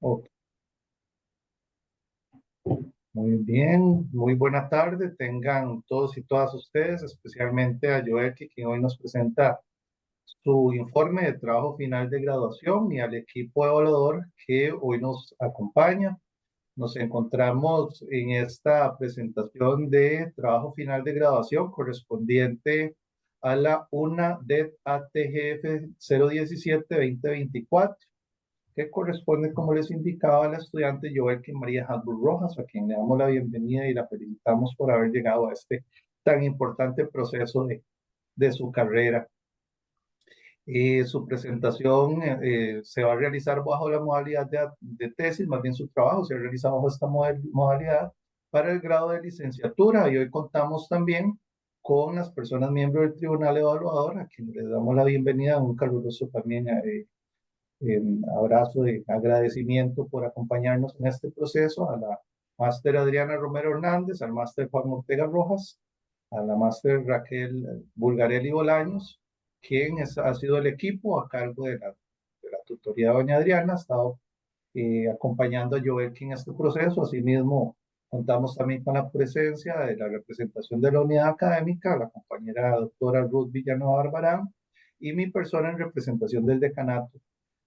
Ok, muy bien, muy buena tarde. Tengan todos y todas ustedes, especialmente a Joel, que quien hoy nos presenta su informe de trabajo final de graduación y al equipo evaluador que hoy nos acompaña. Nos encontramos en esta presentación de trabajo final de graduación correspondiente a la UNA DET ATGF 017-2024, que corresponde, como les indicaba, a la estudiante Joelkin María Habsburg Rojas, a quien le damos la bienvenida y la felicitamos por haber llegado a este tan importante proceso de su carrera. Su presentación se va a realizar bajo la modalidad de tesis, más bien su trabajo se ha realizado bajo esta modalidad para el grado de licenciatura, y hoy contamos también con las personas miembros del Tribunal Evaluador, a quienes les damos la bienvenida, un caluroso también abrazo de agradecimiento por acompañarnos en este proceso, a la máster Adriana Romero Hernández, al máster Juan Ortega Rojas, a la máster Raquel Bulgarelli Bolaños, quien ha sido el equipo a cargo de la tutoría de doña Adriana, ha estado acompañando a Joelkin en este proceso. Asimismo, contamos también con la presencia de la representación de la unidad académica, la compañera doctora Ruth Villanueva Barbarán, y mi persona en representación del decanato,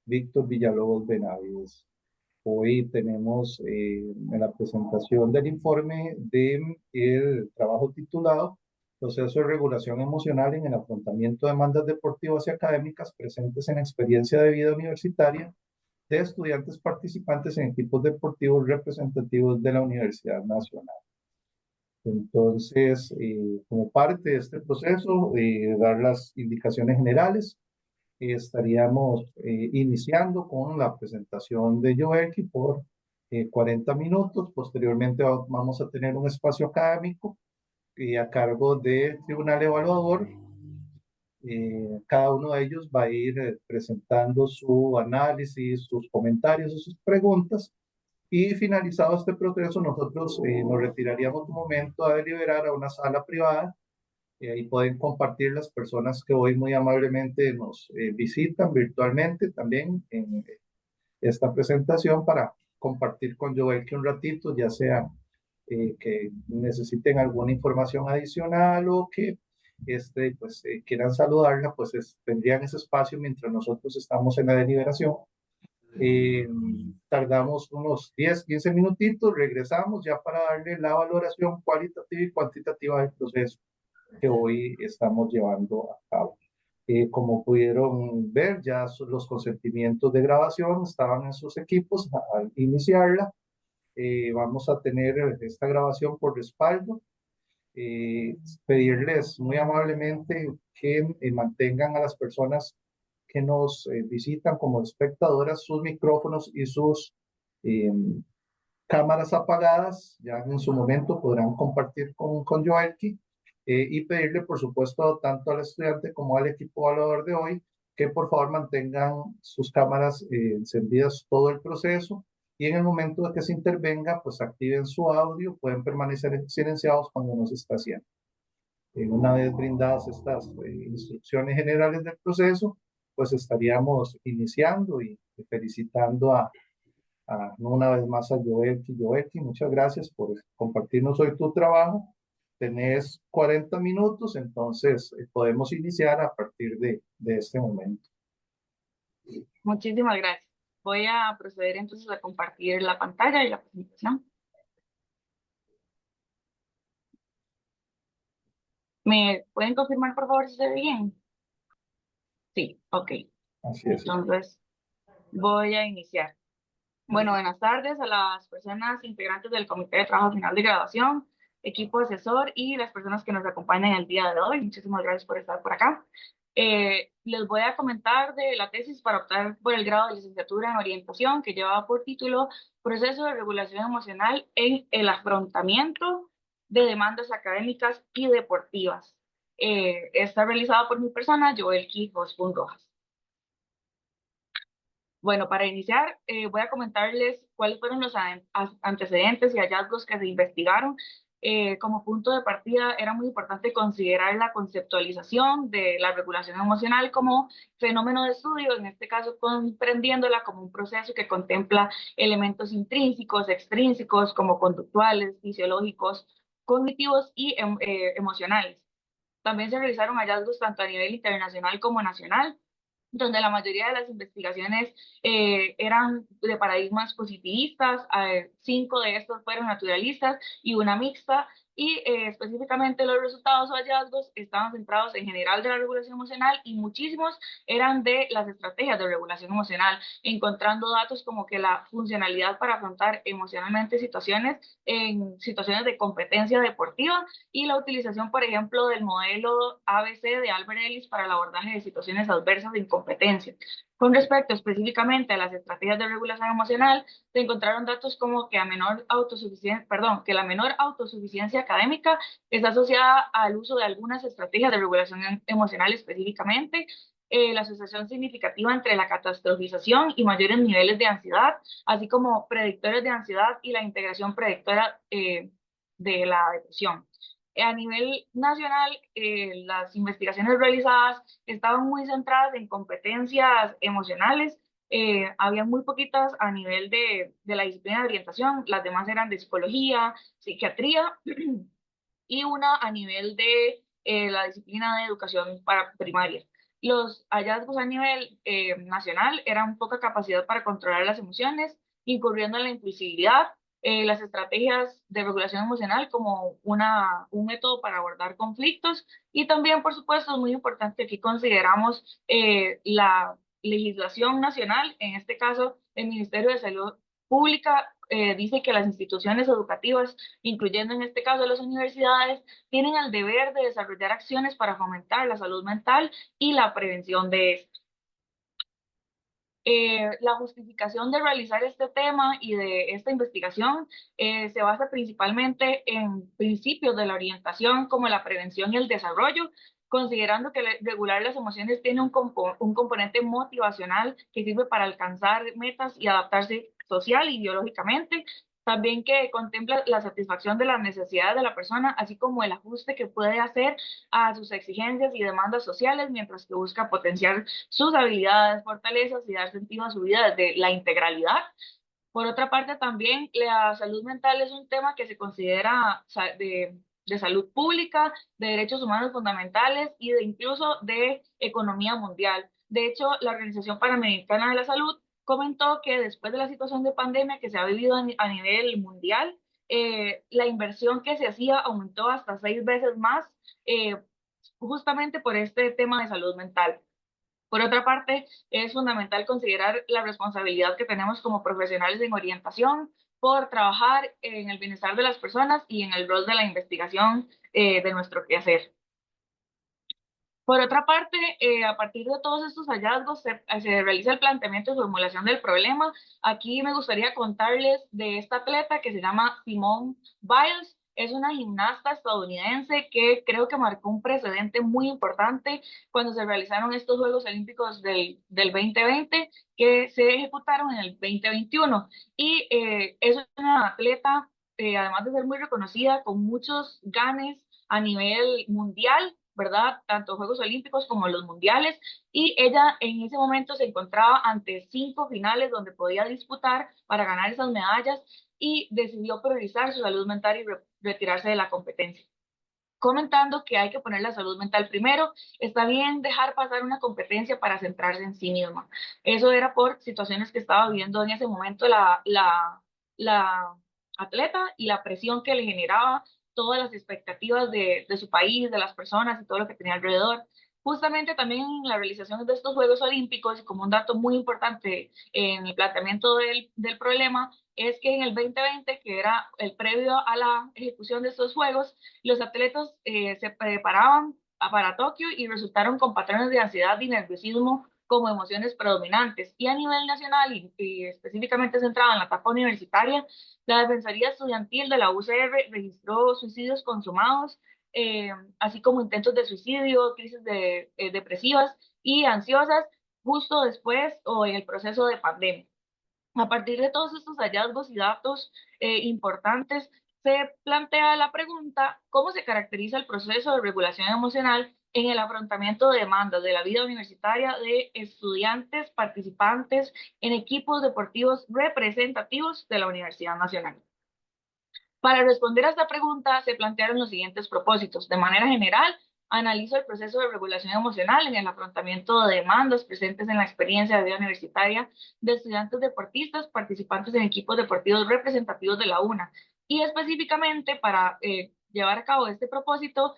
Víctor Villalobos Benavides. Hoy tenemos en la presentación del informe del trabajo titulado Proceso de regulación emocional en el afrontamiento de demandas deportivas y académicas presentes en experiencia de vida universitaria de estudiantes participantes en equipos deportivos representativos de la Universidad Nacional. Entonces, como parte de este proceso, dar las indicaciones generales. Estaríamos iniciando con la presentación de Joelki por 40 minutos. Posteriormente vamos a tener un espacio académico a cargo del Tribunal Evaluador. Cada uno de ellos va a ir presentando su análisis, sus comentarios y sus preguntas. Y finalizado este proceso, nosotros nos retiraríamos un momento a deliberar a una sala privada. Ahí pueden compartir las personas que hoy muy amablemente nos visitan virtualmente también en esta presentación, para compartir con Joel que un ratito, ya sea que necesiten alguna información adicional o que pues, quieran saludarla, pues tendrían ese espacio mientras nosotros estamos en la deliberación. Tardamos unos 10, 15 minutitos, regresamos ya para darle la valoración cualitativa y cuantitativa del proceso que hoy estamos llevando a cabo. Como pudieron ver, ya los consentimientos de grabación estaban en sus equipos al iniciarla. Vamos a tener esta grabación por respaldo. Pedirles muy amablemente que mantengan a las personas que nos visitan como espectadoras sus micrófonos y sus eh, cámaras apagadas. Ya en su momento podrán compartir con Joelki, y pedirle, por supuesto, tanto al estudiante como al equipo evaluador de hoy, que por favor mantengan sus cámaras encendidas todo el proceso, y en el momento de que se intervenga, pues activen su audio, pueden permanecer silenciados cuando no se está haciendo. Una vez brindadas estas instrucciones generales del proceso, pues estaríamos iniciando y felicitando una vez más a Joelki. Joelki, muchas gracias por compartirnos hoy tu trabajo. Tenés 40 minutos, entonces podemos iniciar a partir de este momento. Muchísimas gracias. Voy a proceder entonces a compartir la pantalla y la presentación. ¿Me pueden confirmar, por favor, si se ve bien? Sí, ok. Así es. Entonces, voy a iniciar. Bueno, buenas tardes a las personas integrantes del Comité de Trabajo Final de Graduación, equipo asesor y las personas que nos acompañan el día de hoy. Muchísimas gracias por estar por acá. Les voy a comentar de la tesis para optar por el grado de licenciatura en orientación, que lleva por título Proceso de regulación emocional en el afrontamiento de demandas académicas y deportivas. Está realizada por mi persona, Joelki Habsburg Rojas. Bueno, para iniciar, voy a comentarles cuáles fueron los antecedentes y hallazgos que se investigaron como punto de partida era muy importante considerar la conceptualización de la regulación emocional como fenómeno de estudio, en este caso comprendiéndola como un proceso que contempla elementos intrínsecos, extrínsecos, como conductuales, fisiológicos, cognitivos y emocionales. También se realizaron hallazgos tanto a nivel internacional como nacional, donde la mayoría de las investigaciones eran de paradigmas positivistas, 5 de estos fueron naturalistas y una mixta, y específicamente los resultados o hallazgos estaban centrados en general de la regulación emocional y muchísimos eran de las estrategias de regulación emocional, encontrando datos como que la funcionalidad para afrontar emocionalmente situaciones en situaciones de competencia deportiva y la utilización, por ejemplo, del modelo ABC de Albert Ellis para el abordaje de situaciones adversas de incompetencia. Con respecto específicamente a las estrategias de regulación emocional, se encontraron datos como que, que la menor autosuficiencia académica está asociada al uso de algunas estrategias de regulación emocional específicamente, la asociación significativa entre la catastrofización y mayores niveles de ansiedad, así como predictores de ansiedad y la integración predictora de la depresión. A nivel nacional, las investigaciones realizadas estaban muy centradas en competencias emocionales, había muy poquitas a nivel de la disciplina de orientación, las demás eran de psicología, psiquiatría y una a nivel de la disciplina de educación para primaria. Los hallazgos a nivel nacional eran poca capacidad para controlar las emociones, incurriendo en la impulsividad, las estrategias de regulación emocional como un método para abordar conflictos y también, por supuesto, es muy importante que consideramos la legislación nacional, en este caso el Ministerio de Salud Pública dice que las instituciones educativas, incluyendo en este caso las universidades, tienen el deber de desarrollar acciones para fomentar la salud mental y la prevención de esto. La justificación de realizar este tema y de esta investigación se basa principalmente en principios de la orientación como la prevención y el desarrollo, considerando que regular las emociones tiene un componente motivacional que sirve para alcanzar metas y adaptarse social y biológicamente. También que contempla la satisfacción de las necesidades de la persona, así como el ajuste que puede hacer a sus exigencias y demandas sociales, mientras que busca potenciar sus habilidades, fortalezas y dar sentido a su vida desde la integralidad. Por otra parte, también la salud mental es un tema que se considera de salud pública, de derechos humanos fundamentales y de incluso de economía mundial. De hecho, la Organización Panamericana de la Salud comentó que después de la situación de pandemia que se ha vivido a nivel mundial, la inversión que se hacía aumentó hasta 6 veces más, justamente por este tema de salud mental. Por otra parte, es fundamental considerar la responsabilidad que tenemos como profesionales en orientación por trabajar en el bienestar de las personas y en el rol de la investigación de nuestro quehacer. Por otra parte, a partir de todos estos hallazgos se realiza el planteamiento y formulación del problema. Aquí me gustaría contarles de esta atleta que se llama Simone Biles. Es una gimnasta estadounidense que creo que marcó un precedente muy importante cuando se realizaron estos Juegos Olímpicos del 2020 que se ejecutaron en el 2021. Y es una atleta, además de ser muy reconocida, con muchos ganes a nivel mundial, ¿verdad? Tanto Juegos Olímpicos como los mundiales, y ella en ese momento se encontraba ante 5 finales donde podía disputar para ganar esas medallas y decidió priorizar su salud mental y retirarse de la competencia, comentando que hay que poner la salud mental primero, está bien dejar pasar una competencia para centrarse en sí misma. Eso era por situaciones que estaba viviendo en ese momento la atleta y la presión que le generaba todas las expectativas de su país, de las personas y todo lo que tenía alrededor. Justamente también en la realización de estos Juegos Olímpicos, y como un dato muy importante en el planteamiento del problema, es que en el 2020, que era el previo a la ejecución de estos Juegos, los atletas se preparaban para Tokio y resultaron con patrones de ansiedad y nerviosismo como emociones predominantes. Y a nivel nacional, y específicamente centrado en la etapa universitaria, la Defensoría Estudiantil de la UCR registró suicidios consumados, así como intentos de suicidio, crisis depresivas y ansiosas justo después o en el proceso de pandemia. A partir de todos estos hallazgos y datos importantes, se plantea la pregunta, ¿cómo se caracteriza el proceso de regulación emocional en el afrontamiento de demandas de la vida universitaria de estudiantes participantes en equipos deportivos representativos de la Universidad Nacional? Para responder a esta pregunta se plantearon los siguientes propósitos. De manera general, analizo el proceso de regulación emocional en el afrontamiento de demandas presentes en la experiencia de vida universitaria de estudiantes deportistas participantes en equipos deportivos representativos de la UNA. Y específicamente para llevar a cabo este propósito,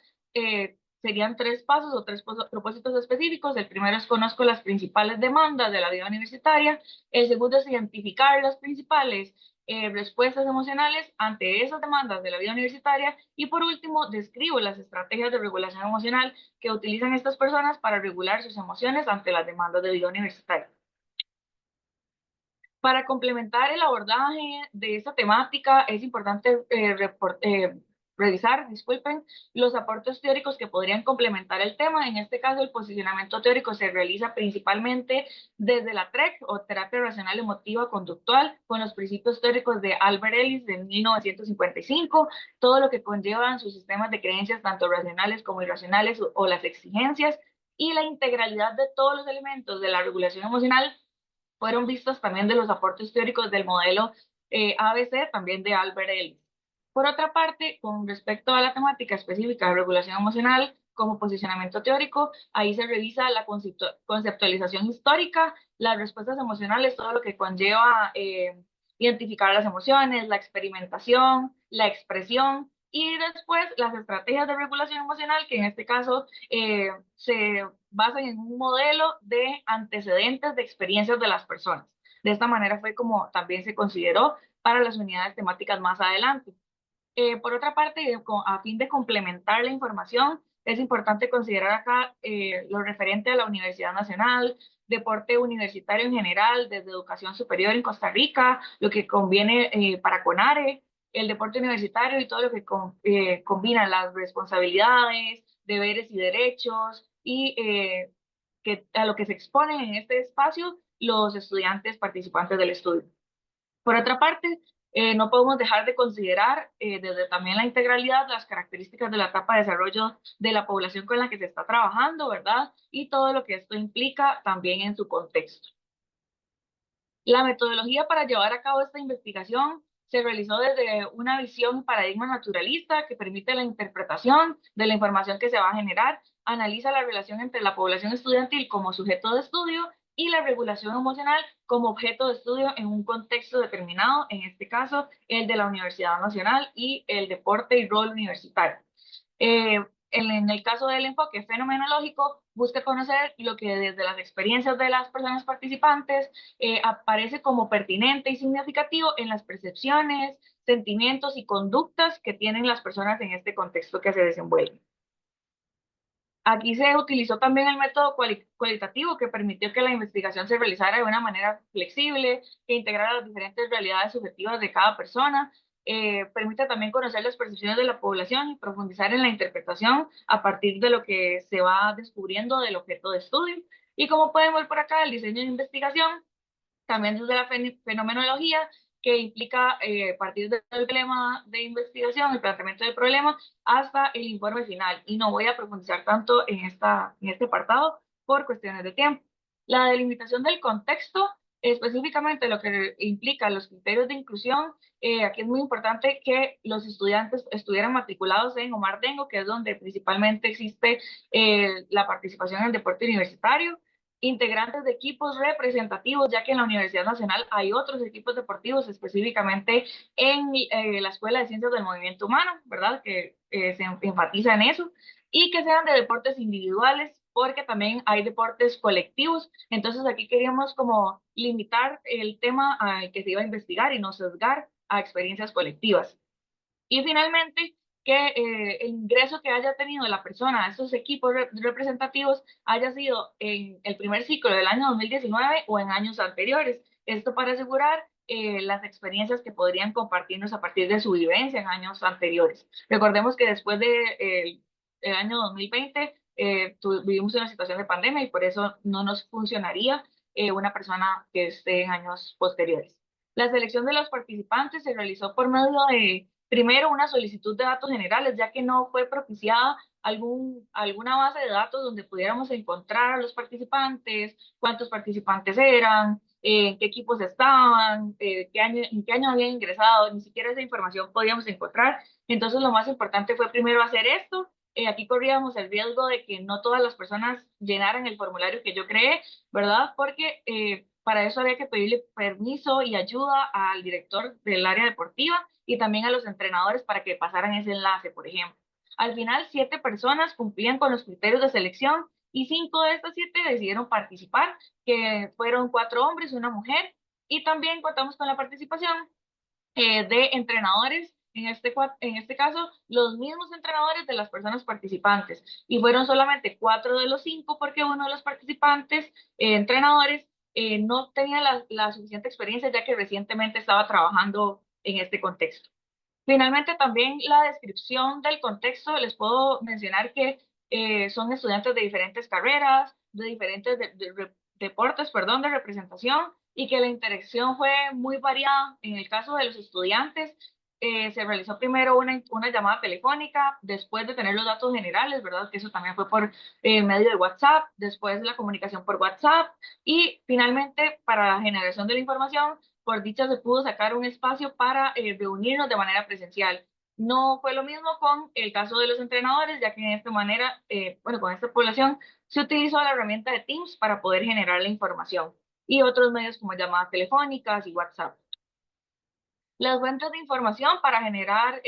serían tres pasos o tres propósitos específicos. El primero es conozco las principales demandas de la vida universitaria. El segundo es identificar las principales respuestas emocionales ante esas demandas de la vida universitaria. Y por último, describo las estrategias de regulación emocional que utilizan estas personas para regular sus emociones ante las demandas de vida universitaria. Para complementar el abordaje de esta temática, es importante revisar, disculpen, los aportes teóricos que podrían complementar el tema. En este caso, el posicionamiento teórico se realiza principalmente desde la TREC, o terapia racional emotiva conductual, con los principios teóricos de Albert Ellis de 1955, todo lo que conllevan sus sistemas de creencias, tanto racionales como irracionales, o las exigencias, y la integralidad de todos los elementos de la regulación emocional fueron vistos también de los aportes teóricos del modelo ABC, también de Albert Ellis. Por otra parte, con respecto a la temática específica de regulación emocional como posicionamiento teórico, ahí se revisa la conceptualización histórica, las respuestas emocionales, todo lo que conlleva identificar las emociones, la experimentación, la expresión, y después las estrategias de regulación emocional, que en este caso se basan en un modelo de antecedentes de experiencias de las personas. De esta manera fue como también se consideró para las unidades temáticas más adelante. Por otra parte, a fin de complementar la información, es importante considerar acá lo referente a la Universidad Nacional, deporte universitario en general, desde educación superior en Costa Rica, lo que conviene para CONARE, el deporte universitario y todo lo que combina las responsabilidades, deberes y derechos, y a lo que se exponen en este espacio los estudiantes participantes del estudio. Por otra parte, no podemos dejar de considerar desde también la integralidad las características de la etapa de desarrollo de la población con la que se está trabajando, ¿verdad? Y todo lo que esto implica también en su contexto. La metodología para llevar a cabo esta investigación se realizó desde una visión paradigma naturalista que permite la interpretación de la información que se va a generar, analiza la relación entre la población estudiantil como sujeto de estudio y la regulación emocional como objeto de estudio en un contexto determinado, en este caso el de la Universidad Nacional y el deporte y rol universitario. En el caso del enfoque fenomenológico, busca conocer lo que desde las experiencias de las personas participantes aparece como pertinente y significativo en las percepciones, sentimientos y conductas que tienen las personas en este contexto que se desenvuelven. Aquí se utilizó también el método cualitativo que permitió que la investigación se realizara de una manera flexible, que integrara las diferentes realidades subjetivas de cada persona. Permite también conocer las percepciones de la población y profundizar en la interpretación a partir de lo que se va descubriendo del objeto de estudio. Y como pueden ver por acá, el diseño de investigación también desde la fenomenología, que implica partir del problema de investigación, el planteamiento del problema, hasta el informe final. Y no voy a profundizar tanto en este apartado por cuestiones de tiempo. La delimitación del contexto, específicamente lo que implica los criterios de inclusión, aquí es muy importante que los estudiantes estuvieran matriculados en Omar Dengo, que es donde principalmente existe la participación en el deporte universitario, integrantes de equipos representativos, ya que en la Universidad Nacional hay otros equipos deportivos, específicamente en la Escuela de Ciencias del Movimiento Humano, ¿verdad? Que se enfatiza en eso, y que sean de deportes individuales, porque también hay deportes colectivos. Entonces aquí queríamos como limitar el tema al que se iba a investigar y no sesgar a experiencias colectivas. Y finalmente, que el ingreso que haya tenido la persona a estos equipos representativos haya sido en el primer ciclo del año 2019 o en años anteriores. Esto para asegurar las experiencias que podrían compartirnos a partir de su vivencia en años anteriores. Recordemos que después del año 2020 vivimos una situación de pandemia y por eso no nos funcionaría una persona que esté en años posteriores. La selección de los participantes se realizó por medio de primero una solicitud de datos generales, ya que no fue propiciada alguna base de datos donde pudiéramos encontrar a los participantes, cuántos participantes eran, en qué equipos estaban, en qué año habían ingresado, ni siquiera esa información podíamos encontrar. Entonces lo más importante fue primero hacer esto. Aquí corríamos el riesgo de que no todas las personas llenaran el formulario que yo creé, ¿verdad? Porque para eso había que pedirle permiso y ayuda al director del área deportiva y también a los entrenadores para que pasaran ese enlace, por ejemplo. Al final, 7 personas cumplían con los criterios de selección y 5 de estas 7 decidieron participar, que fueron 4 hombres y una mujer. Y también contamos con la participación de entrenadores, en este caso, los mismos entrenadores de las personas participantes. Y fueron solamente 4 de los 5 porque uno de los participantes, entrenadores, no tenía la suficiente experiencia ya que recientemente estaba trabajando en este contexto. Finalmente, también la descripción del contexto, les puedo mencionar que son estudiantes de diferentes carreras, de diferentes deportes, perdón, de representación, y que la interacción fue muy variada. En el caso de los estudiantes, se realizó primero una llamada telefónica, después de tener los datos generales, ¿verdad? Que eso también fue por medio de WhatsApp, después la comunicación por WhatsApp, y finalmente, para la generación de la información, por dicha se pudo sacar un espacio para reunirnos de manera presencial. No fue lo mismo con el caso de los entrenadores, ya que en esta manera, bueno, con esta población se utilizó la herramienta de Teams para poder generar la información y otros medios como llamadas telefónicas y WhatsApp. Las fuentes de información para generar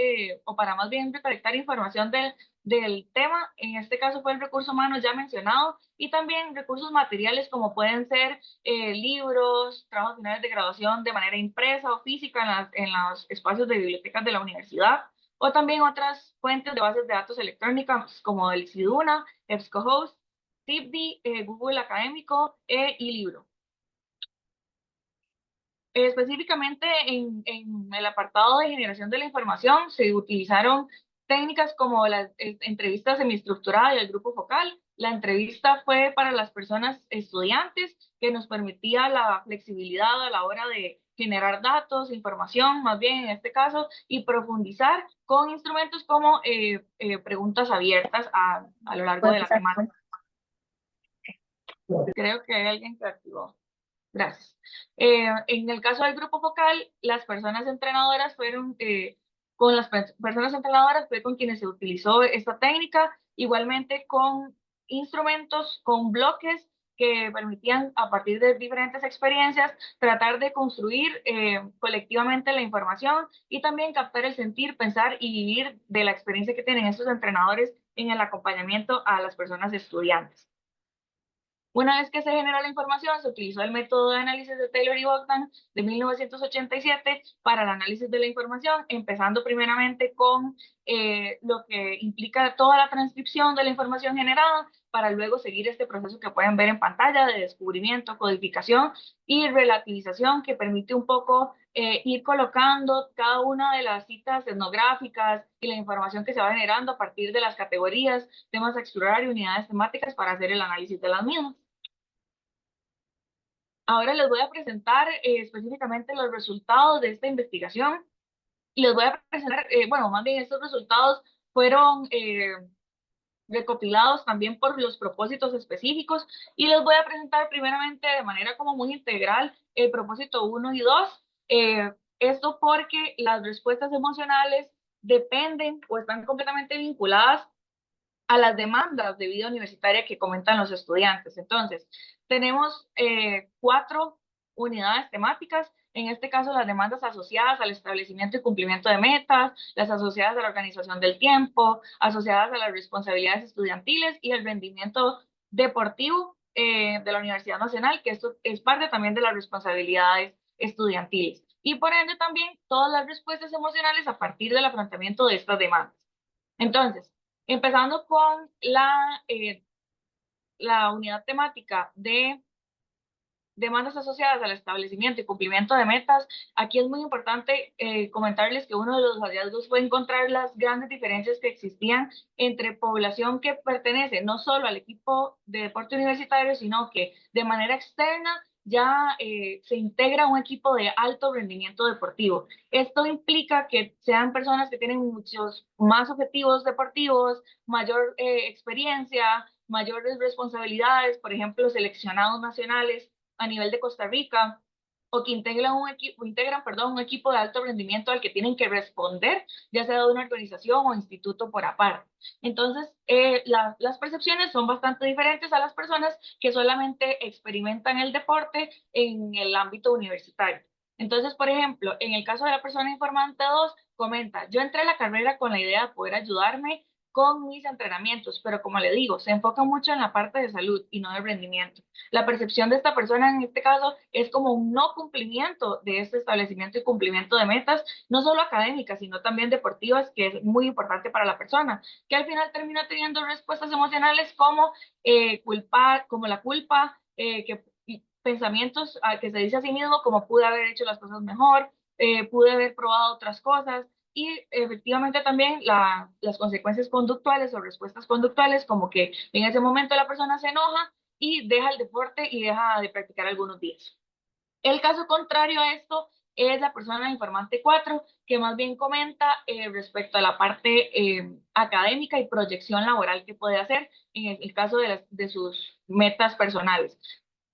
o para más bien recolectar información del tema, en este caso fue el recurso humano ya mencionado, y también recursos materiales como pueden ser libros, trabajos finales de graduación de manera impresa o física en los espacios de bibliotecas de la universidad, o también otras fuentes de bases de datos electrónicas como el Siduna, EBSCOhost, Zipdi, Google Académico y Libro. Específicamente en el apartado de generación de la información se utilizaron técnicas como las entrevistas semiestructuradas y el grupo focal. La entrevista fue para las personas estudiantes que nos permitía la flexibilidad a la hora de generar datos, información, más bien en este caso, y profundizar con instrumentos como preguntas abiertas a lo largo de la temática. Creo que hay alguien que activó. Gracias. En el caso del grupo focal, las personas entrenadoras fueron, con las personas entrenadoras fue con quienes se utilizó esta técnica, igualmente con instrumentos, con bloques que permitían, a partir de diferentes experiencias, tratar de construir colectivamente la información y también captar el sentir, pensar y vivir de la experiencia que tienen estos entrenadores en el acompañamiento a las personas estudiantes. Una vez que se generó la información, se utilizó el método de análisis de Taylor y Bogdan de 1987 para el análisis de la información, empezando primeramente con lo que implica toda la transcripción de la información generada, para luego seguir este proceso que pueden ver en pantalla de descubrimiento, codificación y relativización, que permite un poco ir colocando cada una de las citas etnográficas y la información que se va generando a partir de las categorías, temas a explorar y unidades temáticas para hacer el análisis de las mismas. Ahora les voy a presentar específicamente los resultados de esta investigación y les voy a presentar, bueno, más bien estos resultados fueron recopilados también por los propósitos específicos y les voy a presentar primeramente de manera como muy integral el propósito 1 y 2. Esto porque las respuestas emocionales dependen o están completamente vinculadas a las demandas de vida universitaria que comentan los estudiantes. Entonces, tenemos 4 unidades temáticas, en este caso las demandas asociadas al establecimiento y cumplimiento de metas, las asociadas a la organización del tiempo, asociadas a las responsabilidades estudiantiles y el rendimiento deportivo de la Universidad Nacional, que esto es parte también de las responsabilidades estudiantiles. Y por ende también todas las respuestas emocionales a partir del afrontamiento de estas demandas. Entonces, empezando con la unidad temática de demandas asociadas al establecimiento y cumplimiento de metas, aquí es muy importante comentarles que uno de los hallazgos fue encontrar las grandes diferencias que existían entre población que pertenece no solo al equipo de deporte universitario, sino que de manera externa ya se integra un equipo de alto rendimiento deportivo. Esto implica que sean personas que tienen muchos más objetivos deportivos, mayor experiencia, mayores responsabilidades, por ejemplo, seleccionados nacionales a nivel de Costa Rica, o que integran un equipo de alto rendimiento al que tienen que responder, ya sea de una organización o instituto por aparte. Entonces, las percepciones son bastante diferentes a las personas que solamente experimentan el deporte en el ámbito universitario. Entonces, por ejemplo, en el caso de la persona informante 2, comenta, yo entré a la carrera con la idea de poder ayudarme con mis entrenamientos, pero como le digo, se enfoca mucho en la parte de salud y no de rendimiento. La percepción de esta persona en este caso es como un no cumplimiento de este establecimiento y cumplimiento de metas, no solo académicas, sino también deportivas, que es muy importante para la persona, que al final termina teniendo respuestas emocionales como culpar, como la culpa, y pensamientos que se dice a sí mismo como pude haber hecho las cosas mejor, pude haber probado otras cosas, y efectivamente también las consecuencias conductuales o respuestas conductuales, como que en ese momento la persona se enoja y deja el deporte y deja de practicar algunos días. El caso contrario a esto es la persona informante 4, que más bien comenta respecto a la parte académica y proyección laboral que puede hacer en el caso de sus metas personales.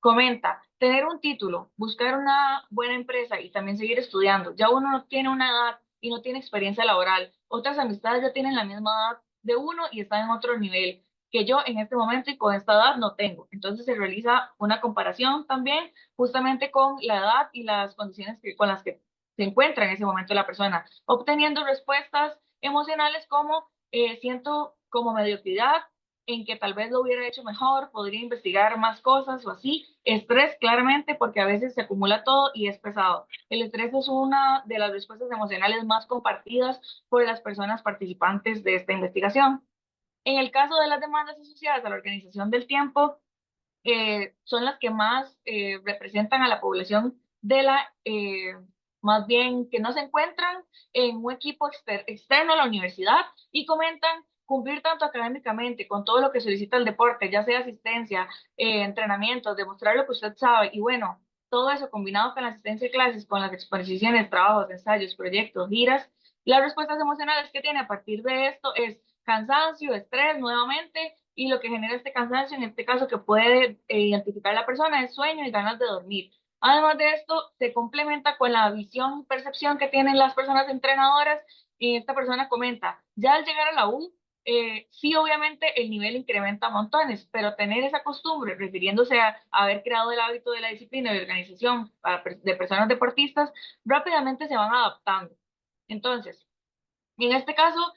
Comenta, tener un título, buscar una buena empresa y también seguir estudiando. Ya uno no tiene una edad y no tiene experiencia laboral. Otras amistades ya tienen la misma edad de uno y están en otro nivel que yo en este momento y con esta edad no tengo. Entonces se realiza una comparación también justamente con la edad y las condiciones con las que se encuentra en ese momento la persona, obteniendo respuestas emocionales como siento como mediocridad, en que tal vez lo hubiera hecho mejor, podría investigar más cosas o así. Estrés, claramente, porque a veces se acumula todo y es pesado. El estrés es una de las respuestas emocionales más compartidas por las personas participantes de esta investigación. En el caso de las demandas asociadas a la organización del tiempo, son las que más representan a la población más bien que no se encuentran en un equipo externo a la universidad, y comentan cumplir tanto académicamente con todo lo que solicita el deporte, ya sea asistencia, entrenamientos, demostrar lo que usted sabe, y bueno, todo eso combinado con la asistencia a clases, con las exposiciones, trabajos, ensayos, proyectos, giras, las respuestas emocionales que tiene a partir de esto es cansancio, estrés nuevamente, y lo que genera este cansancio, en este caso que puede identificar la persona, es sueño y ganas de dormir. Además de esto, se complementa con la visión y percepción que tienen las personas entrenadoras, y esta persona comenta, ya al llegar a la U, sí, obviamente el nivel incrementa montones, pero tener esa costumbre, refiriéndose a haber creado el hábito de la disciplina y organización de personas deportistas, rápidamente se van adaptando. Entonces, en este caso,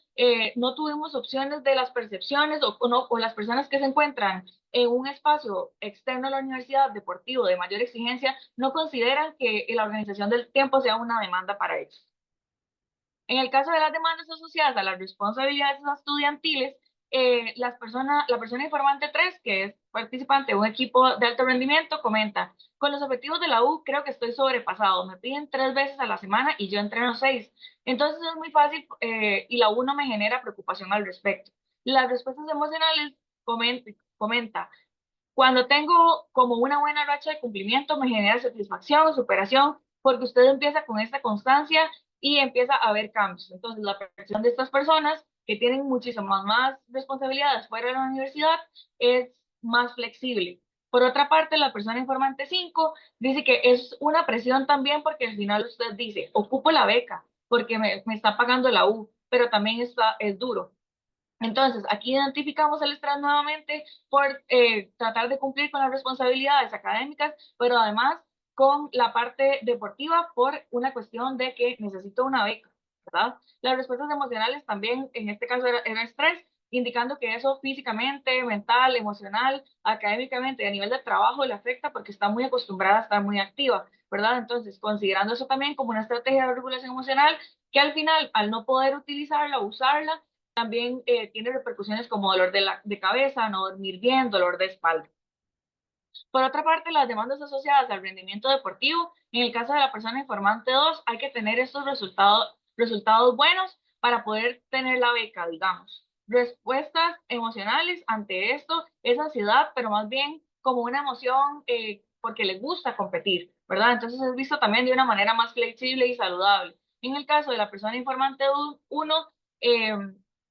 no tuvimos opciones de las percepciones o las personas que se encuentran en un espacio externo a la universidad deportivo de mayor exigencia no consideran que la organización del tiempo sea una demanda para ellos. En el caso de las demandas asociadas a las responsabilidades estudiantiles, la persona informante 3, que es participante de un equipo de alto rendimiento, comenta, con los objetivos de la U creo que estoy sobrepasado, me piden 3 veces a la semana y yo entreno 6. Entonces es muy fácil y la U no me genera preocupación al respecto. Las respuestas emocionales comenta, cuando tengo como una buena racha de cumplimiento, me genera satisfacción, superación, porque usted empieza con esta constancia y empieza a ver cambios. Entonces, la percepción de estas personas que tienen muchísimas más responsabilidades fuera de la universidad es más flexible. Por otra parte, la persona informante 5 dice que es una presión también, porque al final usted dice, ocupo la beca porque me está pagando la U, pero también es duro. Entonces, aquí identificamos el estrés nuevamente por tratar de cumplir con las responsabilidades académicas, pero además con la parte deportiva por una cuestión de que necesito una beca, ¿verdad? Las respuestas emocionales también, en este caso, era estrés, indicando que eso físicamente, mental, emocional, académicamente, a nivel de trabajo le afecta porque está muy acostumbrada a estar muy activa, ¿verdad? Entonces, considerando eso también como una estrategia de regulación emocional, que al final, al no poder utilizarla, usarla, también tiene repercusiones como dolor de cabeza, no dormir bien, dolor de espalda. Por otra parte, las demandas asociadas al rendimiento deportivo, en el caso de la persona informante 2, hay que tener estos resultados buenos para poder tener la beca, digamos. Respuestas emocionales ante esto es ansiedad, pero más bien como una emoción porque les gusta competir, ¿verdad? Entonces es visto también de una manera más flexible y saludable. En el caso de la persona informante 1,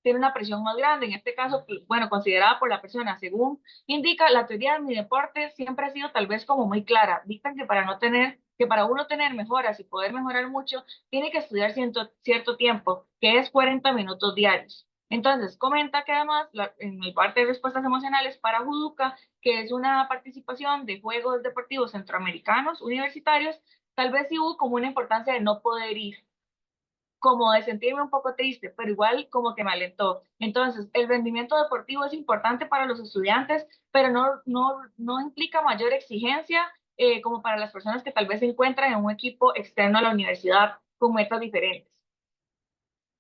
tiene una presión más grande, en este caso, bueno, considerada por la persona, según indica, la teoría de mi deporte siempre ha sido tal vez como muy clara, dictan que para uno tener mejoras y poder mejorar mucho, tiene que estudiar cierto tiempo, que es 40 minutos diarios. Entonces, comenta que además, en mi parte de respuestas emocionales para Juduca, que es una participación de Juegos Deportivos Centroamericanos Universitarios, tal vez sí hubo como una importancia de no poder ir, como de sentirme un poco triste, pero igual como que me alentó. Entonces, el rendimiento deportivo es importante para los estudiantes, pero no implica mayor exigencia como para las personas que tal vez se encuentran en un equipo externo a la universidad con metas diferentes.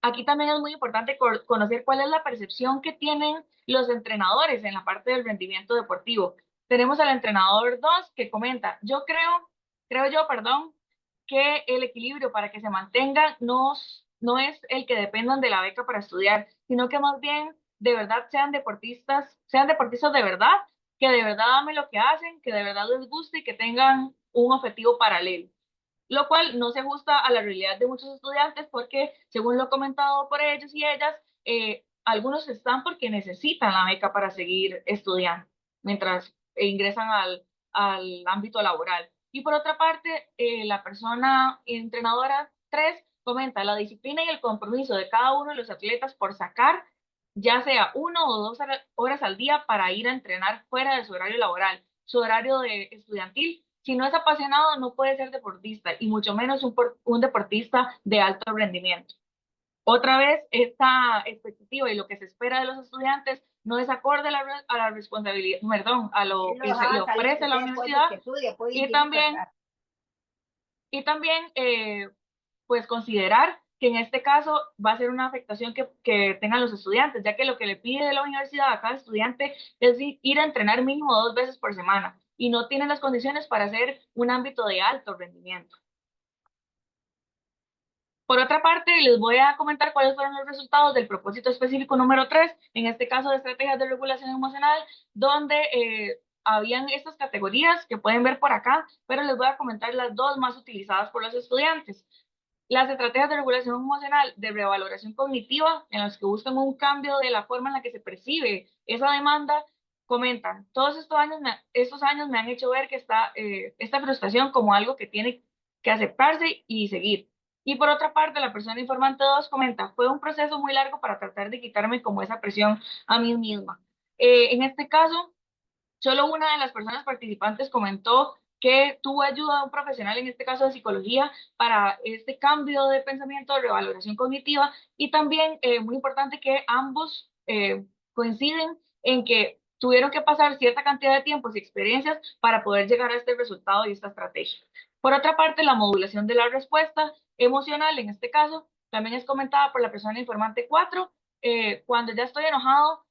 Aquí también es muy importante conocer cuál es la percepción que tienen los entrenadores en la parte del rendimiento deportivo. Tenemos al entrenador 2 que comenta, perdón, que el equilibrio para que se mantenga no es el que dependan de la beca para estudiar, sino que más bien de verdad sean deportistas de verdad, que de verdad amen lo que hacen, que de verdad les guste y que tengan un objetivo paralelo, lo cual no se ajusta a la realidad de muchos estudiantes porque, según lo comentado por ellos y ellas, algunos están porque necesitan la beca para seguir estudiando mientras ingresan al ámbito laboral. Y por otra parte, la persona entrenadora 3 comenta la disciplina y el compromiso de cada uno de los atletas por sacar ya sea 1 o 2 horas al día para ir a entrenar fuera de su horario laboral, su horario de estudiantil. Si no es apasionado, no puede ser deportista y mucho menos un deportista de alto rendimiento. Otra vez, esta expectativa y lo que se espera de los estudiantes no es acorde a la responsabilidad, perdón, a lo que se le ofrece la universidad y también pues considerar que en este caso va a ser una afectación que tengan los estudiantes, ya que lo que le pide de la universidad a cada estudiante es ir a entrenar mínimo 2 veces por semana y no tienen las condiciones para hacer un ámbito de alto rendimiento. Por otra parte, les voy a comentar cuáles fueron los resultados del propósito específico número 3, en este caso de estrategias de regulación emocional, donde habían estas categorías que pueden ver por acá, pero les voy a comentar las dos más utilizadas por los estudiantes. Las estrategias de regulación emocional de revaloración cognitiva, en las que buscan un cambio de la forma en la que se percibe esa demanda, comentan, todos estos años me han hecho ver que esta frustración como algo que tiene que aceptarse y seguir. Y por otra parte, la persona informante 2 comenta, fue un proceso muy largo para tratar de quitarme como esa presión a mí misma. En este caso, solo una de las personas participantes comentó que tuvo ayuda de un profesional, en este caso de psicología, para este cambio de pensamiento, de revaloración cognitiva, y también muy importante que ambos coinciden en que tuvieron que pasar cierta cantidad de tiempos y experiencias para poder llegar a este resultado y esta estrategia. Por otra parte, la modulación de la respuesta emocional, en este caso, también es comentada por la persona informante 4. Cuando ya estoy enojado,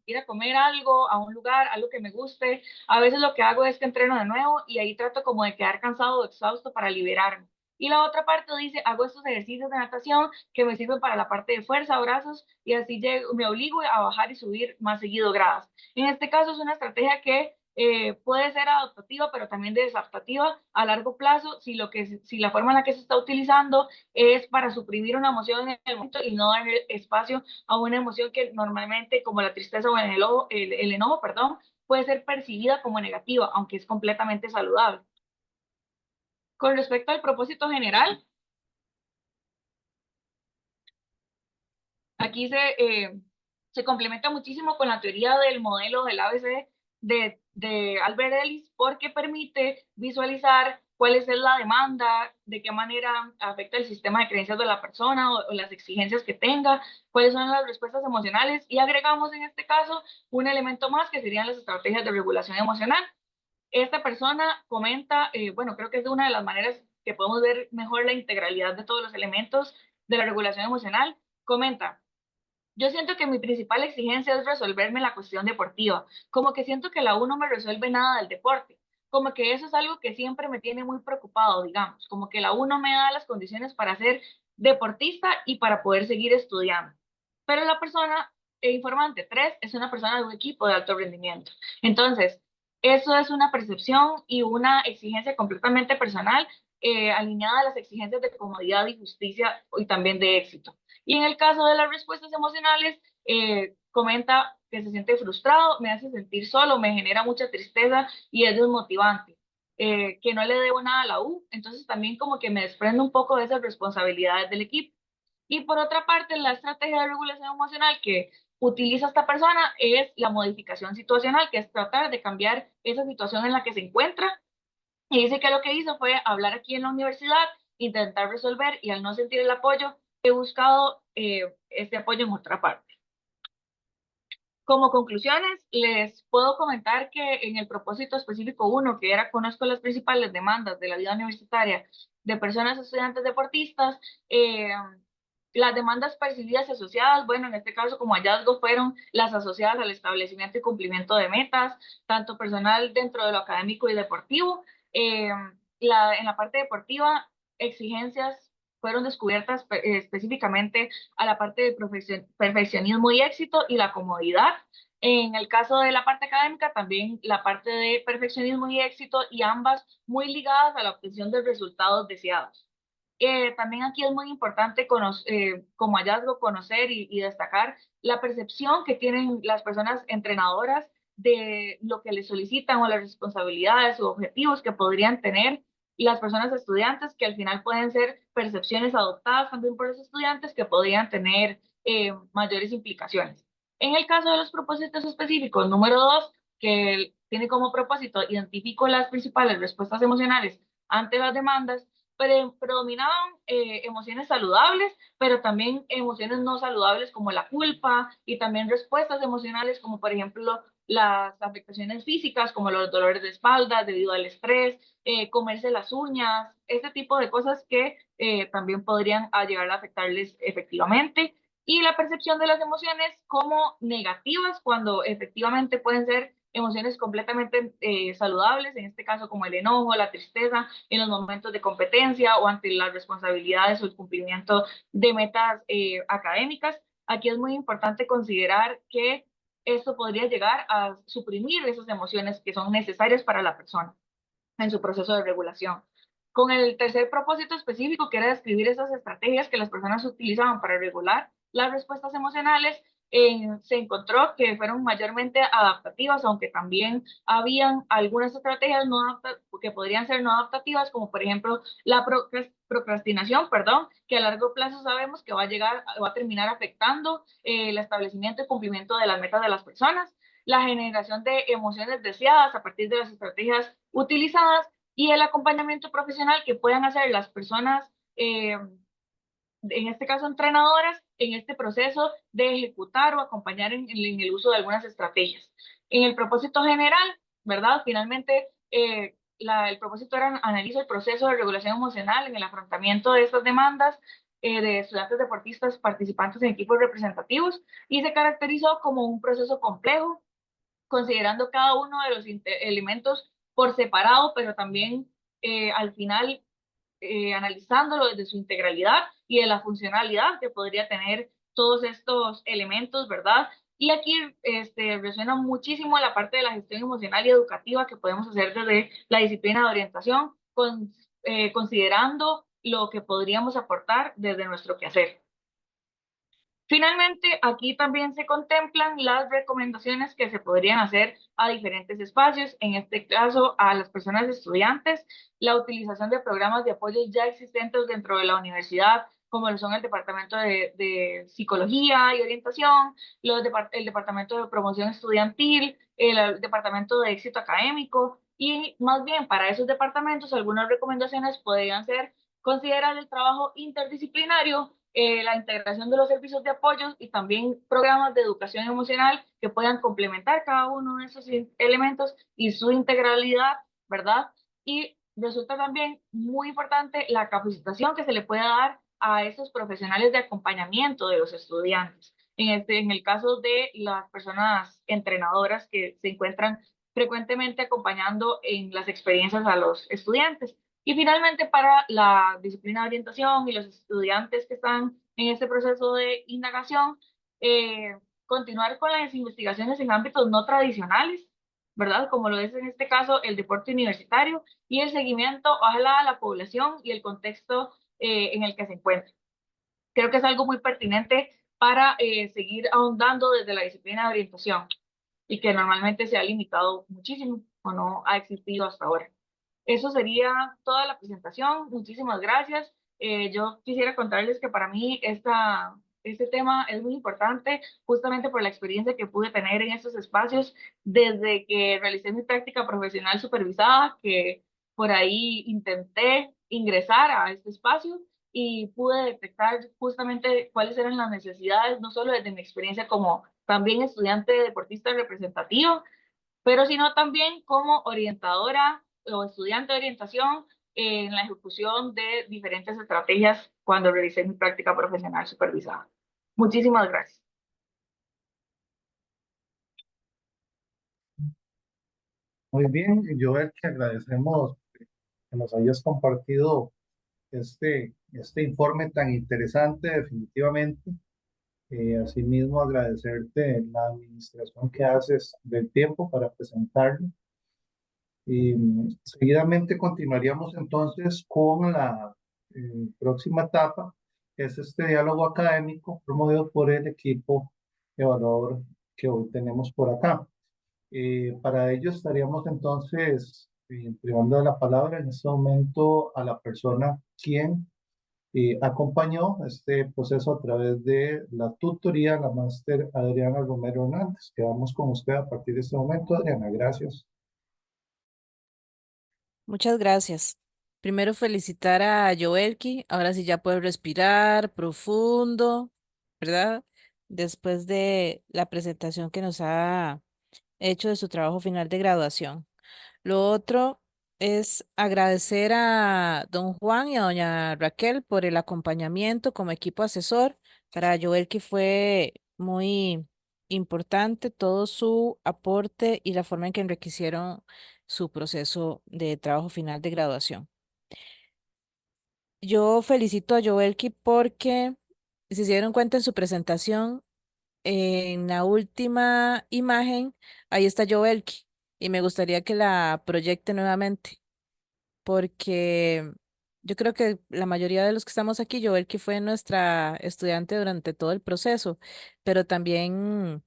ir a comer algo, a un lugar, algo que me guste. A veces lo que hago es que entreno de nuevo y ahí trato como de quedar cansado o exhausto para liberarme. Y la otra parte dice, hago estos ejercicios de natación que me sirven para la parte de fuerza, brazos, y así me obligo a bajar y subir más seguido gradas. En este caso es una estrategia que puede ser adaptativa, pero también desadaptativa a largo plazo si la forma en la que se está utilizando es para suprimir una emoción en el momento y no dar espacio a una emoción que normalmente, como la tristeza o el enojo, perdón, puede ser percibida como negativa, aunque es completamente saludable. Con respecto al propósito general, aquí se complementa muchísimo con la teoría del modelo del ABC de Albert Ellis, porque permite visualizar cuál es la demanda, de qué manera afecta el sistema de creencias de la persona o las exigencias que tenga, cuáles son las respuestas emocionales, y agregamos en este caso un elemento más que serían las estrategias de regulación emocional. Esta persona comenta, bueno, creo que es de una de las maneras que podemos ver mejor la integralidad de todos los elementos de la regulación emocional. Comenta, yo siento que mi principal exigencia es resolverme la cuestión deportiva, como que siento que la U no me resuelve nada del deporte, como que eso es algo que siempre me tiene muy preocupado, digamos, como que la U no me da las condiciones para ser deportista y para poder seguir estudiando. Pero la persona informante 3 es una persona de un equipo de alto rendimiento. Entonces, Eso es una percepción y una exigencia completamente personal, alineada a las exigencias de comodidad y justicia y también de éxito. Y en el caso de las respuestas emocionales, comenta que se siente frustrado, me hace sentir solo, me genera mucha tristeza y es desmotivante, que no le debo nada a la U, entonces también como que me desprendo un poco de esas responsabilidades del equipo. Y por otra parte, la estrategia de regulación emocional que utiliza esta persona es la modificación situacional, que es tratar de cambiar esa situación en la que se encuentra. Y dice que lo que hizo fue hablar aquí en la universidad, intentar resolver y al no sentir el apoyo, he buscado este apoyo en otra parte. Como conclusiones, les puedo comentar que en el propósito específico uno, que era conozco las principales demandas de la vida universitaria de personas estudiantes deportistas, las demandas percibidas y asociadas, bueno, en este caso como hallazgo fueron las asociadas al establecimiento y cumplimiento de metas, tanto personal dentro de lo académico y deportivo. En la parte deportiva, exigencias fueron descubiertas específicamente a la parte de perfeccionismo y éxito y la comodidad. En el caso de la parte académica, también la parte de perfeccionismo y éxito, y ambas muy ligadas a la obtención de resultados deseados. También aquí es muy importante como hallazgo conocer y destacar la percepción que tienen las personas entrenadoras de lo que les solicitan o las responsabilidades o objetivos que podrían tener las personas estudiantes, que al final pueden ser percepciones adoptadas también por los estudiantes que podrían tener mayores implicaciones. En el caso de los propósitos específicos, número 2, que tiene como propósito identifico las principales respuestas emocionales ante las demandas, predominaban emociones saludables, pero también emociones no saludables como la culpa y también respuestas emocionales como por ejemplo las afectaciones físicas como los dolores de espalda debido al estrés, comerse las uñas, este tipo de cosas que también podrían llegar a afectarles efectivamente. Y la percepción de las emociones como negativas cuando efectivamente pueden ser emociones completamente saludables, en este caso como el enojo, la tristeza, en los momentos de competencia o ante las responsabilidades o el cumplimiento de metas académicas. Aquí es muy importante considerar que esto podría llegar a suprimir esas emociones que son necesarias para la persona en su proceso de regulación. Con el tercer propósito específico, que era describir esas estrategias que las personas utilizaban para regular las respuestas emocionales, se encontró que fueron mayormente adaptativas, aunque también habían algunas estrategias que podrían ser no adaptativas, como por ejemplo la procrastinación, perdón, que a largo plazo sabemos que va a terminar afectando el establecimiento y cumplimiento de las metas de las personas, la generación de emociones deseadas a partir de las estrategias utilizadas y el acompañamiento profesional que puedan hacer las personas, en este caso entrenadoras, en este proceso de ejecutar o acompañar en el uso de algunas estrategias. En el propósito general, ¿verdad? Finalmente, el propósito era analizar el proceso de regulación emocional en el afrontamiento de estas demandas de estudiantes deportistas participantes en equipos representativos y se caracterizó como un proceso complejo, considerando cada uno de los elementos por separado, pero también al final analizándolo desde su integralidad y de la funcionalidad que podría tener todos estos elementos, ¿verdad? Y aquí resuena muchísimo la parte de la gestión emocional y educativa que podemos hacer desde la disciplina de orientación, considerando lo que podríamos aportar desde nuestro quehacer. Finalmente, aquí también se contemplan las recomendaciones que se podrían hacer a diferentes espacios, en este caso a las personas estudiantes, la utilización de programas de apoyo ya existentes dentro de la universidad, como lo son el Departamento de Psicología y Orientación, el Departamento de Promoción Estudiantil, el Departamento de Éxito Académico, y más bien para esos departamentos algunas recomendaciones podrían ser considerar el trabajo interdisciplinario, la integración de los servicios de apoyo y también programas de educación emocional que puedan complementar cada uno de esos elementos y su integralidad, ¿verdad? Y resulta también muy importante la capacitación que se le pueda dar a esos profesionales de acompañamiento de los estudiantes. En el caso de las personas entrenadoras que se encuentran frecuentemente acompañando en las experiencias a los estudiantes. Y finalmente, para la disciplina de orientación y los estudiantes que están en este proceso de indagación, continuar con las investigaciones en ámbitos no tradicionales, ¿verdad? Como lo es en este caso el deporte universitario y el seguimiento, ojalá, a la población y el contexto en el que se encuentra. Creo que es algo muy pertinente para seguir ahondando desde la disciplina de orientación y que normalmente se ha limitado muchísimo o no ha existido hasta ahora. Eso sería toda la presentación. Muchísimas gracias. Yo quisiera contarles que para mí este tema es muy importante justamente por la experiencia que pude tener en estos espacios desde que realicé mi práctica profesional supervisada, que por ahí intenté ingresar a este espacio y pude detectar justamente cuáles eran las necesidades, no solo desde mi experiencia como también estudiante deportista representativo, pero sino también como orientadora o estudiante de orientación en la ejecución de diferentes estrategias cuando realicé mi práctica profesional supervisada. Muchísimas gracias. Muy bien, Joel, que agradecemos que nos hayas compartido este informe tan interesante, definitivamente. Asimismo, agradecerte la administración que haces del tiempo para presentarlo. Y seguidamente continuaríamos entonces con la próxima etapa, que es este diálogo académico promovido por el equipo evaluador que hoy tenemos por acá. Para ello estaríamos entonces privando de la palabra en este momento a la persona quien acompañó este proceso a través de la tutoría, la máster Adriana Romero Hernández. Quedamos con usted a partir de este momento, Adriana. Gracias. Muchas gracias. Primero felicitar a Joelki. Ahora sí ya puede respirar profundo, ¿verdad? Después de la presentación que nos ha hecho de su trabajo final de graduación. Lo otro es agradecer a don Juan y a doña Raquel por el acompañamiento como equipo asesor. Para Joelki fue muy importante todo su aporte y la forma en que enriquecieron su proceso de trabajo final de graduación. Yo felicito a Joelki porque, si se dieron cuenta en su presentación, en la última imagen, ahí está Joelki y me gustaría que la proyecte nuevamente porque yo creo que la mayoría de los que estamos aquí, Joelki fue nuestra estudiante durante todo el proceso, pero también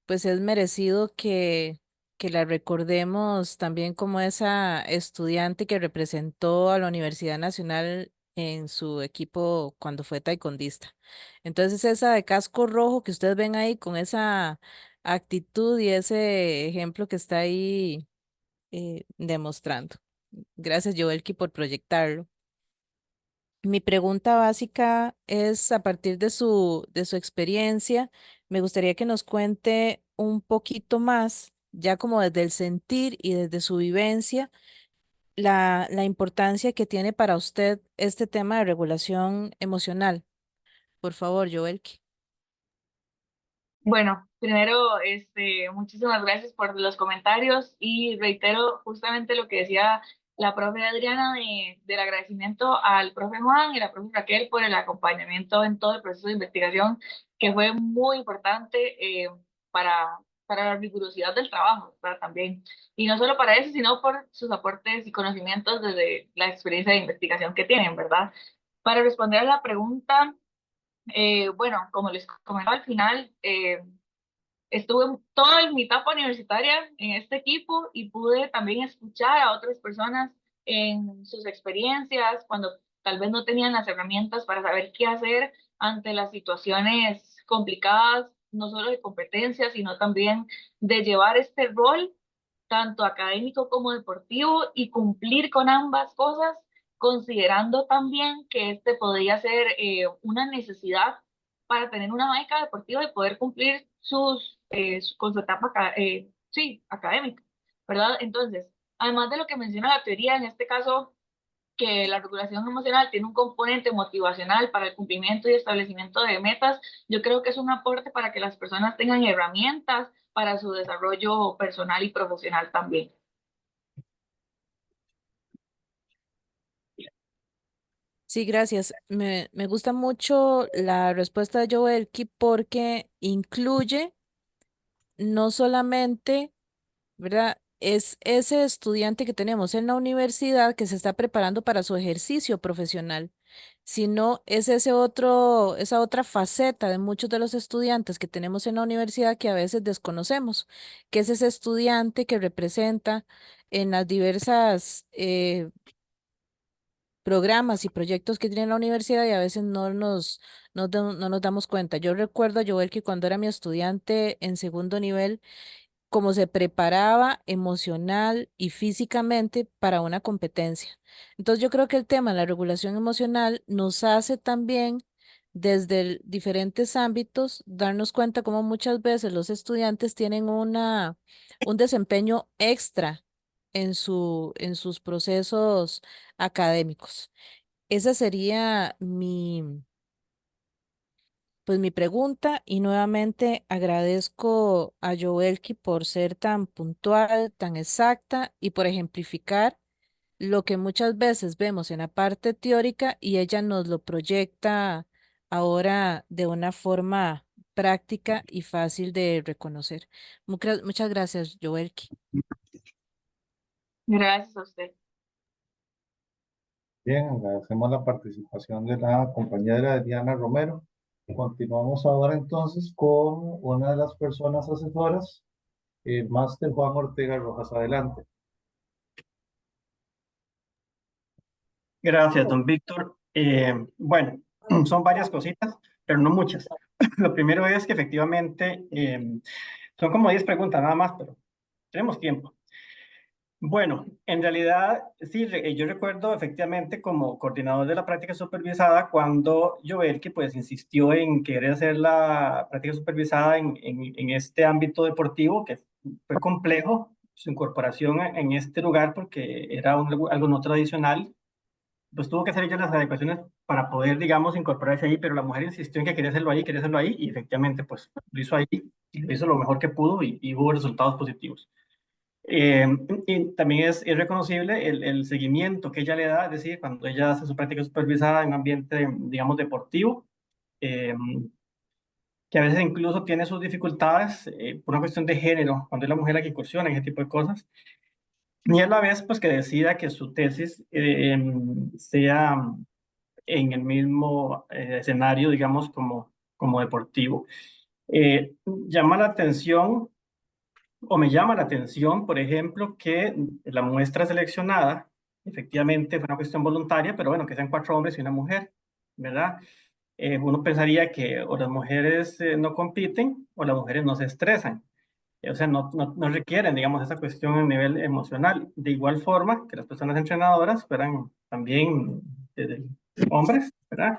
pues es merecido que la recordemos también como esa estudiante que representó a la Universidad Nacional en su equipo cuando fue taekwondista. Entonces esa de casco rojo que ustedes ven ahí con esa actitud y ese ejemplo que está ahí demostrando. Gracias, Joelki, por proyectarlo. Mi pregunta básica es, a partir de su experiencia, me gustaría que nos cuente un poquito más, ya como desde el sentir y desde su vivencia, la importancia que tiene para usted este tema de regulación emocional. Por favor, Joelki. Bueno, primero, muchísimas gracias por los comentarios y reitero justamente lo que decía la profe Adriana del agradecimiento al profe Juan y la profe Raquel por el acompañamiento en todo el proceso de investigación, que fue muy importante para, para la rigurosidad del trabajo, ¿verdad? También. Y no solo para eso, sino por sus aportes y conocimientos desde la experiencia de investigación que tienen, ¿verdad? Para responder a la pregunta, bueno, como les comentaba al final, estuve toda mi etapa universitaria en este equipo y pude también escuchar a otras personas en sus experiencias cuando tal vez no tenían las herramientas para saber qué hacer ante las situaciones complicadas, no solo de competencias, sino también de llevar este rol tanto académico como deportivo y cumplir con ambas cosas, considerando también que este podría ser una necesidad para tener una beca deportiva y poder cumplir con su etapa sí, académica, ¿verdad? Entonces, además de lo que menciona la teoría, en este caso, que la regulación emocional tiene un componente motivacional para el cumplimiento y establecimiento de metas, yo creo que es un aporte para que las personas tengan herramientas para su desarrollo personal y profesional también. Sí, gracias. Me gusta mucho la respuesta de Joelki porque incluye no solamente, ¿verdad? es ese estudiante que tenemos en la universidad que se está preparando para su ejercicio profesional, sino es esa otra faceta de muchos de los estudiantes que tenemos en la universidad que a veces desconocemos, que es ese estudiante que representa en las diversas programas y proyectos que tiene la universidad y a veces no nos damos cuenta. Yo recuerdo a Joel que cuando era mi estudiante en segundo nivel, cómo se preparaba emocional y físicamente para una competencia. Entonces yo creo que el tema de la regulación emocional nos hace también desde diferentes ámbitos darnos cuenta cómo muchas veces los estudiantes tienen un desempeño extra en sus procesos académicos. Esa sería pues mi pregunta y nuevamente agradezco a Joelki por ser tan puntual, tan exacta y por ejemplificar lo que muchas veces vemos en la parte teórica y ella nos lo proyecta ahora de una forma práctica y fácil de reconocer. Muchas gracias, Joelki. Gracias a usted. Bien, agradecemos la participación de la compañera Diana Romero. Continuamos ahora entonces con una de las personas asesoras, el máster Juan Ortega Rojas. Adelante. Gracias, don Víctor. Bueno, son varias cositas, pero no muchas. Lo primero es que efectivamente son como 10 preguntas nada más, pero tenemos tiempo. Bueno, en realidad, sí, yo recuerdo efectivamente como coordinador de la práctica supervisada cuando Joel, que pues insistió en querer hacer la práctica supervisada en este ámbito deportivo, que fue complejo su incorporación en este lugar porque era algo no tradicional, pues tuvo que hacer ella las adecuaciones para poder, digamos, incorporarse ahí, pero la mujer insistió en que quería hacerlo ahí, y efectivamente, pues lo hizo ahí, y lo hizo lo mejor que pudo, y hubo resultados positivos. Eh, y también es reconocible el seguimiento que ella le da, es decir, cuando ella hace su práctica supervisada en un ambiente, digamos, deportivo, eh, que a veces incluso tiene sus dificultades por una cuestión de género, cuando es la mujer la que incursiona en ese tipo de cosas, y a la vez, pues que decida que su tesis sea en el mismo escenario, digamos, como deportivo. Llama la atención, o me llama la atención, por ejemplo, que la muestra seleccionada, efectivamente fue una cuestión voluntaria, pero bueno, que sean 4 hombres y una mujer, ¿verdad? Uno pensaría que o las mujeres no compiten o las mujeres no se estresan. O sea, no requieren, digamos, esa cuestión a nivel emocional. De igual forma que las personas entrenadoras fueran también hombres, ¿verdad?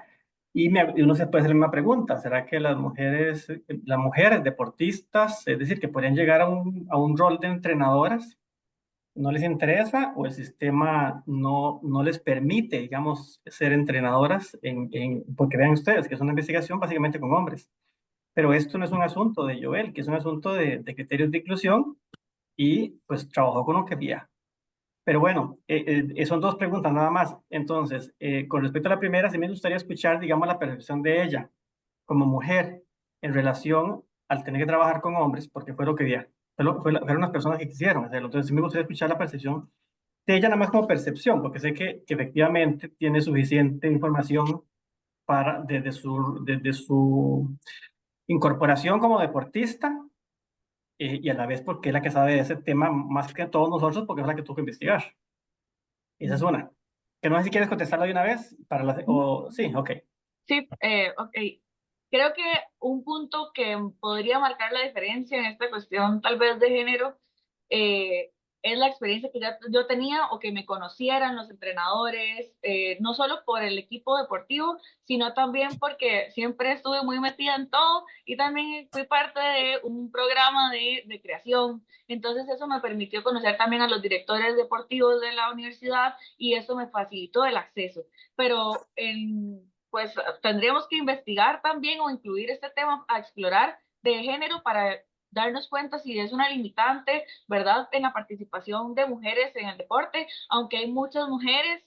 Y uno se puede hacer una pregunta, ¿será que las mujeres deportistas, es decir, que podrían llegar a un rol de entrenadoras, no les interesa o el sistema no les permite, digamos, ser entrenadoras porque vean ustedes que es una investigación básicamente con hombres? Pero esto no es un asunto de Joel, que es un asunto de criterios de inclusión y pues trabajó con lo que había. Pero bueno, son 2 preguntas nada más. Entonces, con respecto a la primera, sí me gustaría escuchar, digamos, la percepción de ella como mujer en relación al tener que trabajar con hombres, porque fue lo que había. Fueron las personas que quisieron hacerlo. Entonces, sí me gustaría escuchar la percepción de ella nada más como percepción, porque sé que efectivamente tiene suficiente información desde su incorporación como deportista y a la vez porque es la que sabe de ese tema más que todos nosotros porque es la que tuvo que investigar. Esa es una. Que no sé si quieres contestarla de una vez sí, ok. Sí, ok. Creo que un punto que podría marcar la diferencia en esta cuestión tal vez de género eh, es la experiencia que ya yo tenía o que me conocieran los entrenadores, no solo por el equipo deportivo, sino también porque siempre estuve muy metida en todo y también fui parte de un programa de creación. Entonces eso me permitió conocer también a los directores deportivos de la universidad y eso me facilitó el acceso. Pero pues tendríamos que investigar también o incluir este tema a explorar de género para darnos cuenta si es una limitante, ¿verdad?, en la participación de mujeres en el deporte, aunque hay muchas mujeres,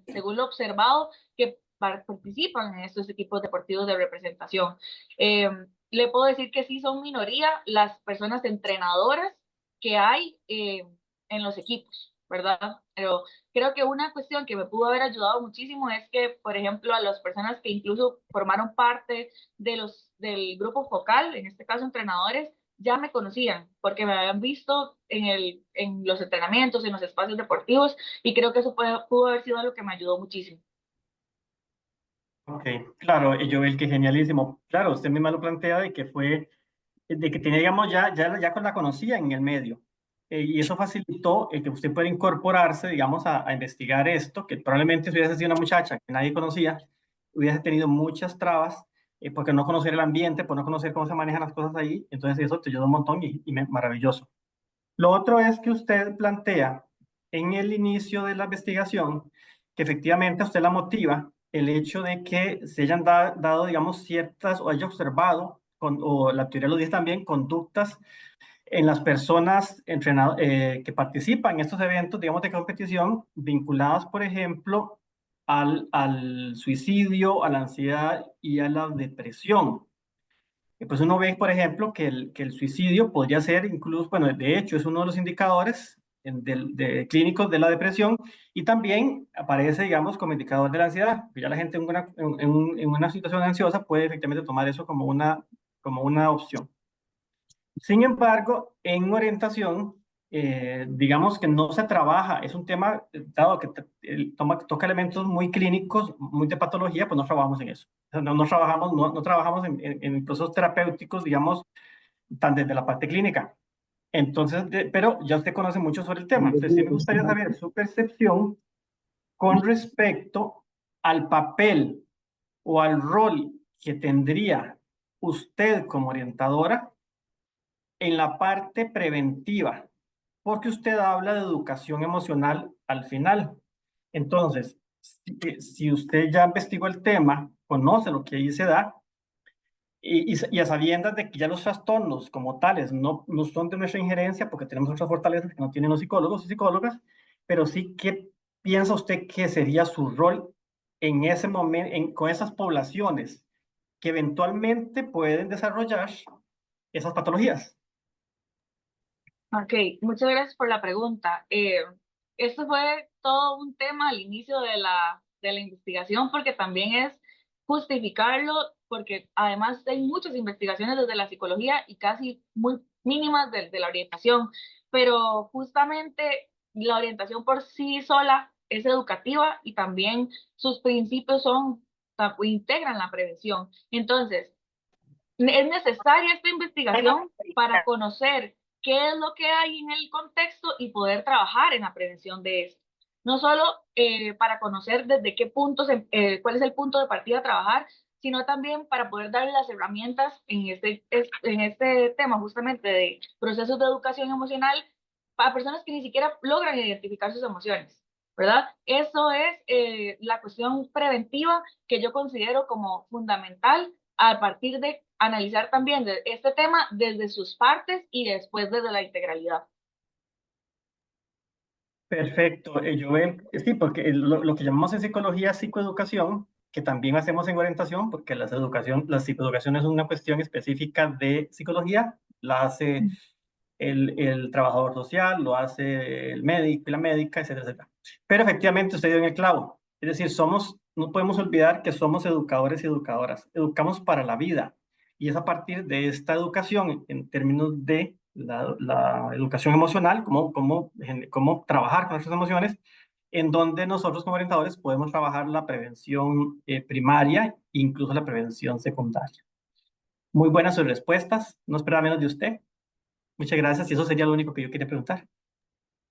según lo observado, que participan en estos equipos deportivos de representación. Le puedo decir que sí son minoría las personas entrenadoras que hay en los equipos, ¿verdad? Pero creo que una cuestión que me pudo haber ayudado muchísimo es que, por ejemplo, a las personas que incluso formaron parte del grupo focal, en este caso entrenadores, ya me conocían porque me habían visto en los entrenamientos, en los espacios deportivos, y creo que eso pudo haber sido algo que me ayudó muchísimo. Ok, claro, Joel, que genialísimo. Claro, usted misma lo plantea de que tenía, digamos, ya con la conocía en el medio. Y eso facilitó el que usted pueda incorporarse, digamos, a investigar esto, que probablemente si hubiese sido una muchacha que nadie conocía, hubiese tenido muchas trabas, porque no conocer el ambiente, por no conocer cómo se manejan las cosas ahí. Entonces eso te ayudó un montón maravilloso. Lo otro es que usted plantea en el inicio de la investigación que efectivamente a usted la motiva el hecho de que se hayan dado, digamos, ciertas, o haya observado, o la teoría lo dice también, conductas en las personas que participan en estos eventos, digamos, de competición, vinculadas, por ejemplo, al suicidio, a la ansiedad y a la depresión. Pues uno ve, por ejemplo, que el suicidio podría ser incluso, bueno, de hecho es uno de los indicadores clínicos de la depresión, y también aparece, digamos, como indicador de la ansiedad. Ya la gente en una situación ansiosa puede efectivamente tomar eso como una opción. Sin embargo, en orientación, digamos que no se trabaja, es un tema, dado que toca elementos muy clínicos, muy de patología, pues no trabajamos en eso. O sea, no trabajamos en procesos terapéuticos, digamos, tan desde la parte clínica. Entonces, pero ya usted conoce mucho sobre el tema. Entonces, sí me gustaría saber su percepción con respecto al papel o al rol que tendría usted como orientadora en la parte preventiva, porque usted habla de educación emocional al final. Entonces, si usted ya investigó el tema, conoce lo que ahí se da, y a sabiendas de que ya los trastornos como tales no son de nuestra injerencia, porque tenemos otras fortalezas que no tienen los psicólogos y psicólogas, pero sí, ¿qué piensa usted que sería su rol en ese momento, con esas poblaciones que eventualmente pueden desarrollar esas patologías? Ok, muchas gracias por la pregunta. Esto fue todo un tema al inicio de la investigación, porque también es justificarlo, porque además hay muchas investigaciones desde la psicología y casi muy mínimas de la orientación, pero justamente la orientación por sí sola es educativa y también sus principios integran la prevención. Entonces, es necesaria esta investigación para conocer qué es lo que hay en el contexto y poder trabajar en la prevención de esto. No solo para conocer desde qué puntos, cuál es el punto de partida a trabajar, sino también para poder darle las herramientas en este tema justamente de procesos de educación emocional para personas que ni siquiera logran identificar sus emociones, ¿verdad? Eso es la cuestión preventiva que yo considero como fundamental a partir de analizar también este tema desde sus partes y después desde la integralidad. Perfecto, Joel. Sí, porque lo que llamamos en psicología psicoeducación, que también hacemos en orientación, porque la psicoeducación es una cuestión específica de psicología, la hace el trabajador social, lo hace el médico y la médica, etcétera, etcétera. Pero efectivamente usted dio en el clavo. Es decir, no podemos olvidar que somos educadores y educadoras. Educamos para la vida. Y es a partir de esta educación, en términos de la educación emocional, cómo trabajar con nuestras emociones, en donde nosotros como orientadores podemos trabajar la prevención primaria, incluso la prevención secundaria. Muy buenas sus respuestas. No esperaba menos de usted. Muchas gracias, y eso sería lo único que yo quería preguntar.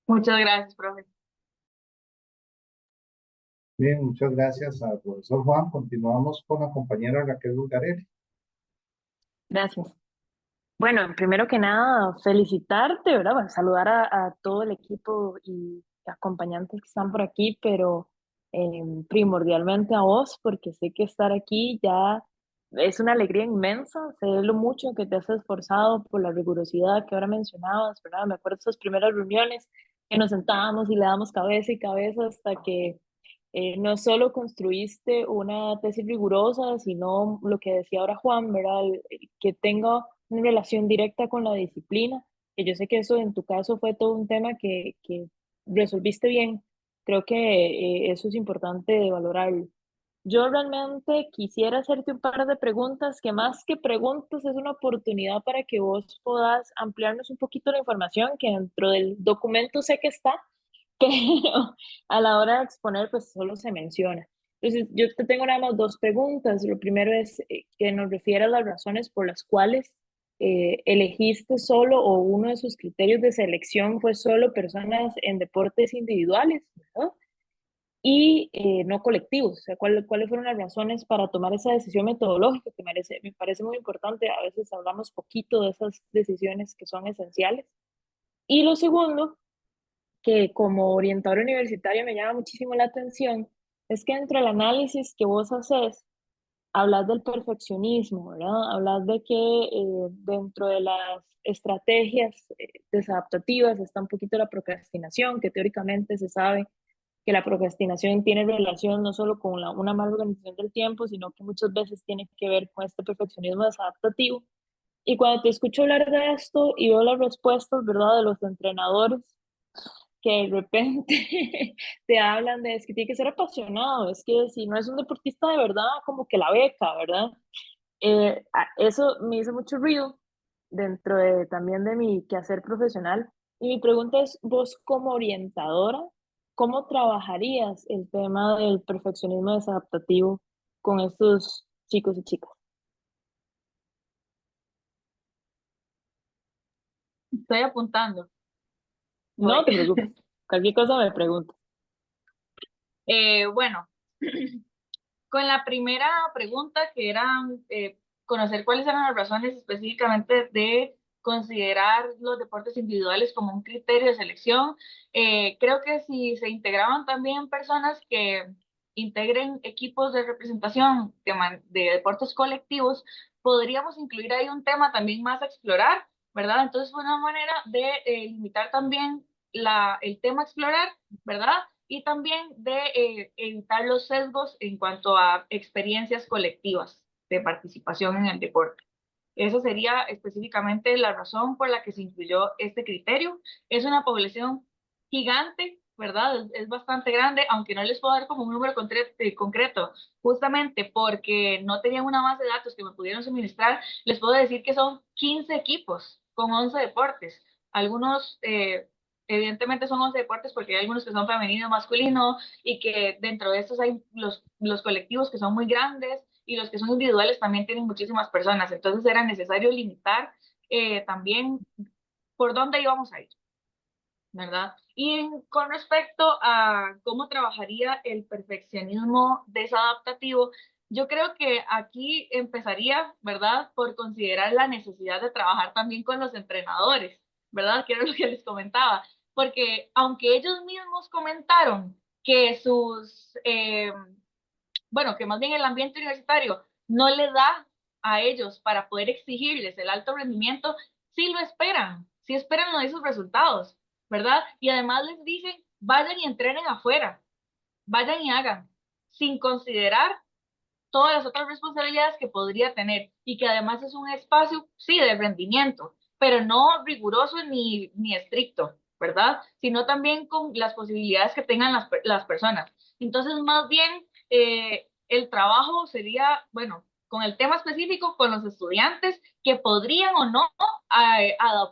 Muchas gracias, profe. Bien, muchas gracias al profesor Juan. Continuamos con la compañera Raquel Bulgarelli. Gracias. Bueno, primero que nada, felicitarte, ¿verdad? Bueno, saludar a todo el equipo y acompañantes que están por aquí, pero primordialmente a vos, porque sé que estar aquí ya es una alegría inmensa, sé lo mucho que te has esforzado por la rigurosidad que ahora mencionabas, ¿verdad? Me acuerdo de esas primeras reuniones que nos sentábamos y le damos cabeza y cabeza hasta que no solo construiste una tesis rigurosa, sino lo que decía ahora Juan, ¿verdad? Que tenga una relación directa con la disciplina. que yo sé que eso en tu caso fue todo un tema que resolviste bien. Creo que eso es importante de valorarlo. Yo realmente quisiera hacerte un par de preguntas, que más que preguntas es una oportunidad para que vos puedas ampliarnos un poquito la información que dentro del documento sé que está, pero a la hora de exponer pues solo se menciona. Entonces, yo te tengo nada más dos preguntas. Lo primero es que nos refieras las razones por las cuales elegiste solo o uno de sus criterios de selección fue solo personas en deportes individuales, ¿verdad? Y no colectivos. O sea, ¿cuáles fueron las razones para tomar esa decisión metodológica que me parece muy importante? A veces hablamos poquito de esas decisiones que son esenciales. Y lo segundo, que como orientadora universitaria me llama muchísimo la atención, es que dentro del análisis que vos haces, hablas del perfeccionismo, ¿verdad? Hablas de que dentro de las estrategias desadaptativas está un poquito la procrastinación, que teóricamente se sabe que la procrastinación tiene relación no solo con una mala organización del tiempo, sino que muchas veces tiene que ver con este perfeccionismo desadaptativo. Y cuando te escucho hablar de esto y veo las respuestas, ¿verdad?, de los entrenadores, que de repente te hablan de es que tiene que ser apasionado, es que si no es un deportista de verdad, como que la beca, ¿verdad? Eso me hizo mucho ruido dentro de, también de mi quehacer profesional. Y mi pregunta es, vos como orientadora, ¿cómo trabajarías el tema del perfeccionismo desadaptativo con estos chicos y chicas? Estoy apuntando. No Voy. te preocupes, cualquier cosa me preguntas. Bueno, con la primera pregunta, que era conocer cuáles eran las razones específicamente de considerar los deportes individuales como un criterio de selección, creo que si se integraban también personas que integren equipos de representación de deportes colectivos, podríamos incluir ahí un tema también más a explorar, ¿verdad? Entonces fue una manera de limitar también el tema a explorar, ¿verdad? Y también de evitar los sesgos en cuanto a experiencias colectivas de participación en el deporte. Esa sería específicamente la razón por la que se incluyó este criterio. Es una población gigante, ¿verdad? Es bastante grande, aunque no les puedo dar como un número concreto, justamente porque no tenían una base de datos que me pudieron suministrar, les puedo decir que son 15 equipos con 11 deportes. Algunos evidentemente son 11 deportes porque hay algunos que son femenino, masculino, y que dentro de estos hay los colectivos que son muy grandes y los que son individuales también tienen muchísimas personas. Entonces era necesario limitar también por dónde íbamos a ir, ¿verdad? Y con respecto a cómo trabajaría el perfeccionismo desadaptativo, yo creo que aquí empezaría, ¿verdad?, por considerar la necesidad de trabajar también con los entrenadores, ¿verdad? Que era lo que les comentaba, porque aunque ellos mismos comentaron que bueno, que más bien el ambiente universitario no le da a ellos para poder exigirles el alto rendimiento, sí lo esperan, sí esperan esos resultados, ¿verdad? Y además les dicen, vayan y entrenen afuera, vayan y hagan, sin considerar todas las otras responsabilidades que podría tener y que además es un espacio, sí, de rendimiento, pero no riguroso ni estricto, ¿verdad? Sino también con las posibilidades que tengan las personas. Entonces, más bien, el trabajo sería, bueno, con el tema específico, con los estudiantes que podrían o no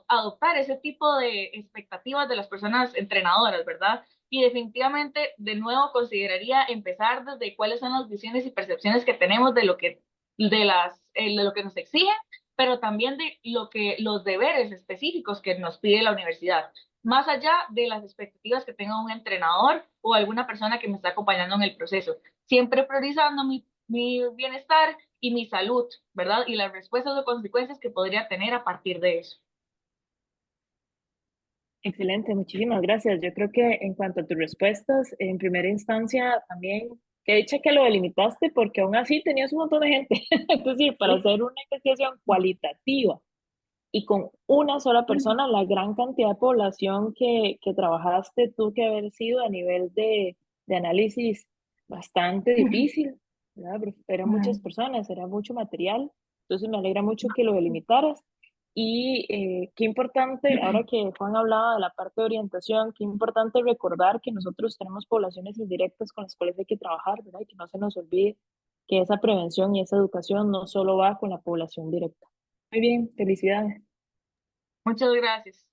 adoptar ese tipo de expectativas de las personas entrenadoras, ¿verdad? Y definitivamente, de nuevo, consideraría empezar desde cuáles son las visiones y percepciones que tenemos de lo que nos exigen, pero también de los deberes específicos que nos pide la universidad, más allá de las expectativas que tenga un entrenador o alguna persona que me está acompañando en el proceso, siempre priorizando mi bienestar y mi salud, ¿verdad? Y las respuestas o consecuencias que podría tener a partir de eso. Excelente, muchísimas gracias. Yo creo que en cuanto a tus respuestas, en primera instancia también, que dicha que lo delimitaste porque aún así tenías un montón de gente. Es decir, para Sí. hacer una investigación cualitativa y con una sola persona, la gran cantidad de población que trabajaste tuvo que haber sido a nivel de análisis bastante difícil, ¿verdad? Porque eran muchas personas, era mucho material. Entonces me alegra mucho que lo delimitaras. Y qué importante, ahora que Juan hablaba de la parte de orientación, qué importante recordar que nosotros tenemos poblaciones indirectas con las cuales hay que trabajar, ¿verdad? Y que no se nos olvide que esa prevención y esa educación no solo va con la población directa. Muy bien, felicidades. Muchas gracias.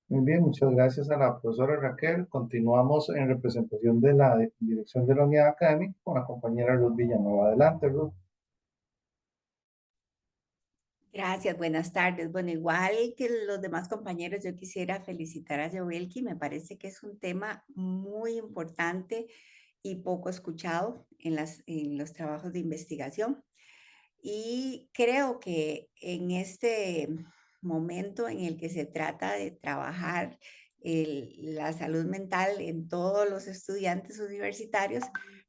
Muy bien, muchas gracias a la profesora Raquel. Continuamos en representación de la dirección de la unidad académica con la compañera Ruth Villanueva. Adelante, Ruth. Gracias, buenas tardes. Bueno, igual que los demás compañeros, yo quisiera felicitar a Joelki. Me parece que es un tema muy importante y poco escuchado en los trabajos de investigación. Y creo que en este momento en el que se trata de trabajar la salud mental en todos los estudiantes universitarios,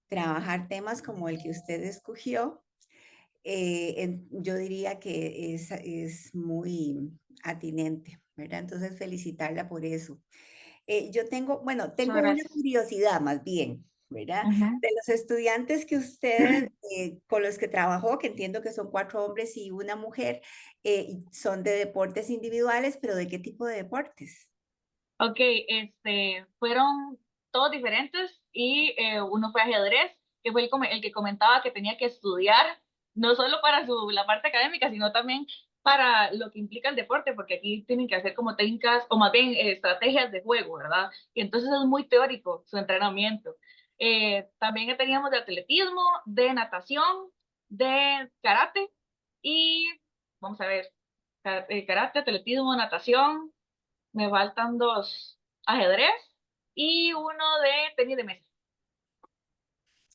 trabajar temas como el que usted escogió, yo diría que es muy atinente, ¿verdad? Entonces, felicitarla por eso. Yo tengo, bueno, Muchas tengo una gracias. curiosidad más bien, ¿verdad? Ujú. De los estudiantes que usted, con los que trabajó, que entiendo que son 4 hombres y una mujer, y son de deportes individuales, pero ¿de qué tipo de deportes? Ok, fueron todos diferentes y uno fue ajedrez, que fue el que comentaba que tenía que estudiar, no solo para la parte académica, sino también para lo que implica el deporte, porque aquí tienen que hacer como técnicas o más bien estrategias de juego, ¿verdad? Y entonces es muy teórico su entrenamiento. También teníamos de atletismo, de natación, de karate y, vamos a ver, karate, atletismo, natación. Me faltan 2, ajedrez y uno de tenis de mesa.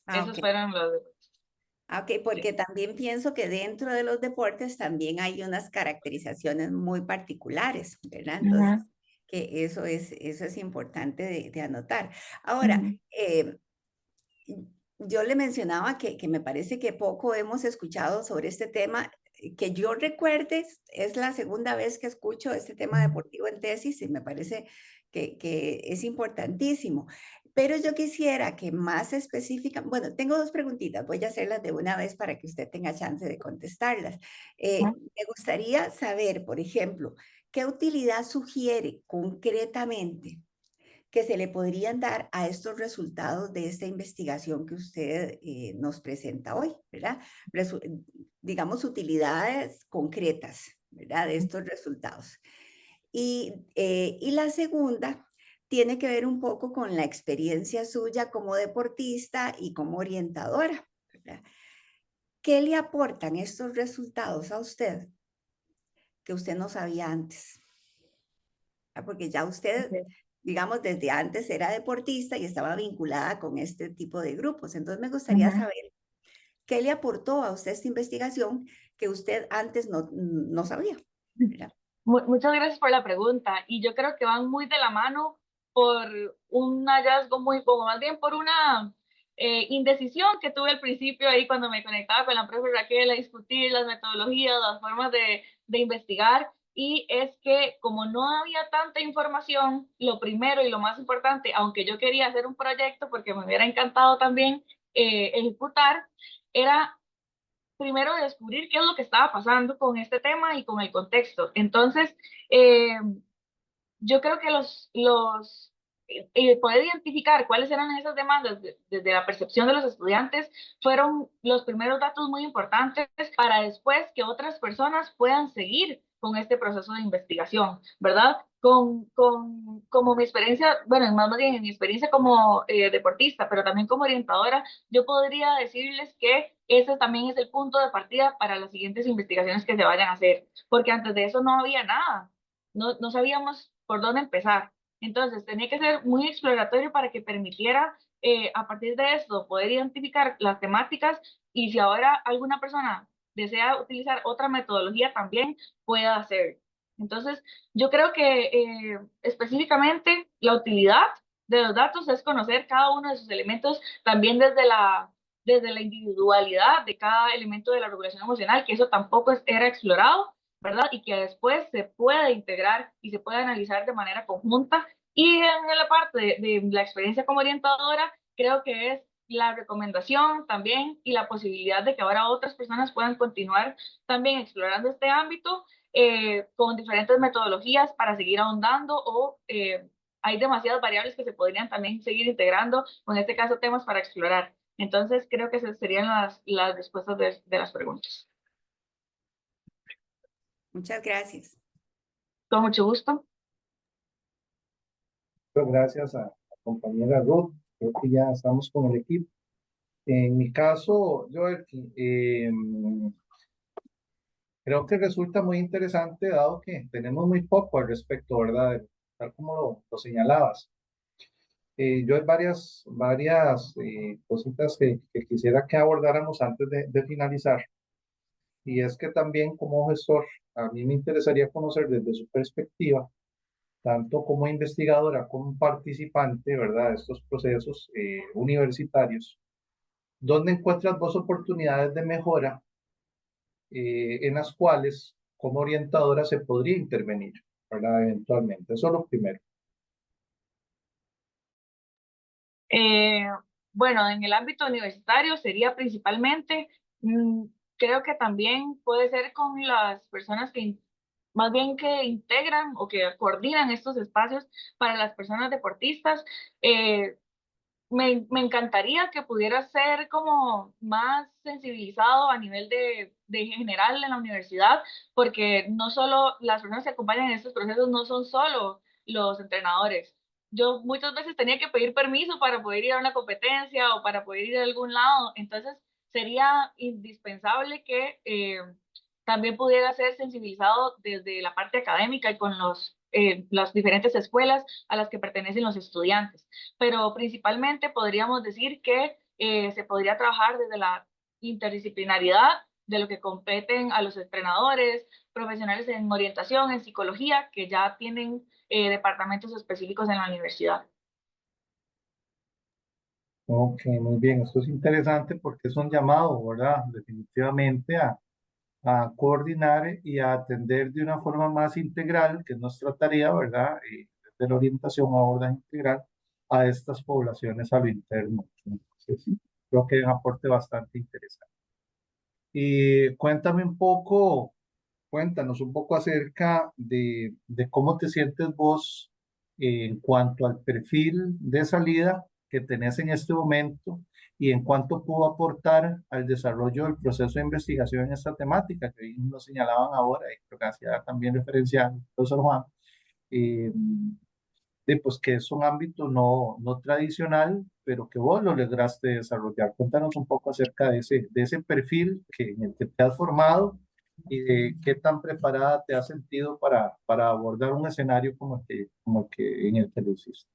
Ah, Esos ok. fueron los Ah, ok, sí. porque también pienso que dentro de los deportes también hay unas caracterizaciones muy particulares, ¿verdad? Entonces, Ujú, que eso es importante de anotar. Ahora, ujú, yo le mencionaba que me parece que poco hemos escuchado sobre este tema. Que yo recuerde, es la segunda vez que escucho este tema deportivo en tesis y me parece que es importantísimo. Pero yo quisiera que más específica, bueno, tengo 2 preguntitas, voy a hacerlas de una vez para que usted tenga chance de contestarlas. ujú. Me gustaría saber, por ejemplo, ¿qué utilidad sugiere concretamente que se le podrían dar a estos resultados de esta investigación que usted nos presenta hoy, ¿verdad? Digamos, utilidades concretas, ¿verdad? De estos resultados. Y la segunda tiene que ver un poco con la experiencia suya como deportista y como orientadora, ¿verdad? ¿Qué le aportan estos resultados a usted que usted no sabía antes? Porque ya usted, Ok. digamos, desde antes era deportista y estaba vinculada con este tipo de grupos. Entonces me gustaría Ujú. saber qué le aportó a usted esta investigación que usted antes no sabía, ¿verdad? Muchas gracias por la pregunta y yo creo que van muy de la mano por un hallazgo muy, como más bien por una indecisión que tuve al principio ahí cuando me conectaba con la profe Raquel a discutir las metodologías, las formas de investigar y es que como no había tanta información, lo primero y lo más importante, aunque yo quería hacer un proyecto porque me hubiera encantado también ejecutar, era primero descubrir qué es lo que estaba pasando con este tema y con el contexto. Entonces, yo creo que poder identificar cuáles eran esas demandas desde la percepción de los estudiantes fueron los primeros datos muy importantes para después que otras personas puedan seguir con este proceso de investigación, ¿verdad? Como mi experiencia, bueno, más bien en mi experiencia como deportista, pero también como orientadora, yo podría decirles que ese también es el punto de partida para las siguientes investigaciones que se vayan a hacer, porque antes de eso no había nada, no sabíamos por dónde empezar. Entonces, tenía que ser muy exploratorio para que permitiera, a partir de esto, poder identificar las temáticas y si ahora alguna persona desea utilizar otra metodología también pueda hacerlo. Entonces, yo creo que específicamente la utilidad de los datos es conocer cada uno de sus elementos también desde la individualidad de cada elemento de la regulación emocional, que eso tampoco era explorado, ¿verdad? Y que después se puede integrar y se puede analizar de manera conjunta. Y en la parte de la experiencia como orientadora, creo que es la recomendación también y la posibilidad de que ahora otras personas puedan continuar también explorando este ámbito con diferentes metodologías para seguir ahondando o hay demasiadas variables que se podrían también seguir integrando, o en este caso temas para explorar. Entonces creo que esas serían las respuestas de las preguntas. Muchas gracias. Con mucho gusto. Muchas gracias a la compañera Ruth. Creo que ya estamos con el equipo. En mi caso, Joel, creo que resulta muy interesante dado que tenemos muy poco al respecto, ¿verdad? Tal como lo señalabas. Yo hay varias cositas que quisiera que abordáramos antes de finalizar. Y es que también como gestor, a mí me interesaría conocer desde su perspectiva, tanto como investigadora como participante, ¿verdad?, de estos procesos universitarios, ¿dónde encuentras vos oportunidades de mejora en las cuales como orientadora se podría intervenir, ¿verdad? Eventualmente. Eso es lo primero. Eh, bueno, en el ámbito universitario sería principalmente, creo que también puede ser con las personas que más bien que integran o que coordinan estos espacios para las personas deportistas. Me encantaría que pudiera ser como más sensibilizado a nivel de general en la universidad, porque no solo las personas que acompañan en estos procesos no son solo los entrenadores. Yo muchas veces tenía que pedir permiso para poder ir a una competencia o para poder ir a algún lado, entonces sería indispensable que también pudiera ser sensibilizado desde la parte académica y con las diferentes escuelas a las que pertenecen los estudiantes. Pero principalmente podríamos decir que se podría trabajar desde la interdisciplinariedad de lo que competen a los entrenadores, profesionales en orientación, en psicología, que ya tienen departamentos específicos en la universidad. Ok, muy bien. Esto es interesante porque es un llamado, ¿verdad? Definitivamente a coordinar y a atender de una forma más integral, que es nuestra tarea, ¿verdad? Desde la orientación a abordaje integral a estas poblaciones a lo interno. Entonces, creo que es un aporte bastante interesante. Y cuéntanos un poco acerca de cómo te sientes vos en cuanto al perfil de salida que tenés en este momento y en cuánto pudo aportar al desarrollo del proceso de investigación en esta temática que bien nos señalaban ahora y creo que hacía también referencia al profesor Juan. eh, pues que es un ámbito no tradicional, pero que vos lo lograste desarrollar. Cuéntanos un poco acerca de ese perfil en el que te has formado y de qué tan preparada te has sentido para abordar un escenario en el que lo hiciste.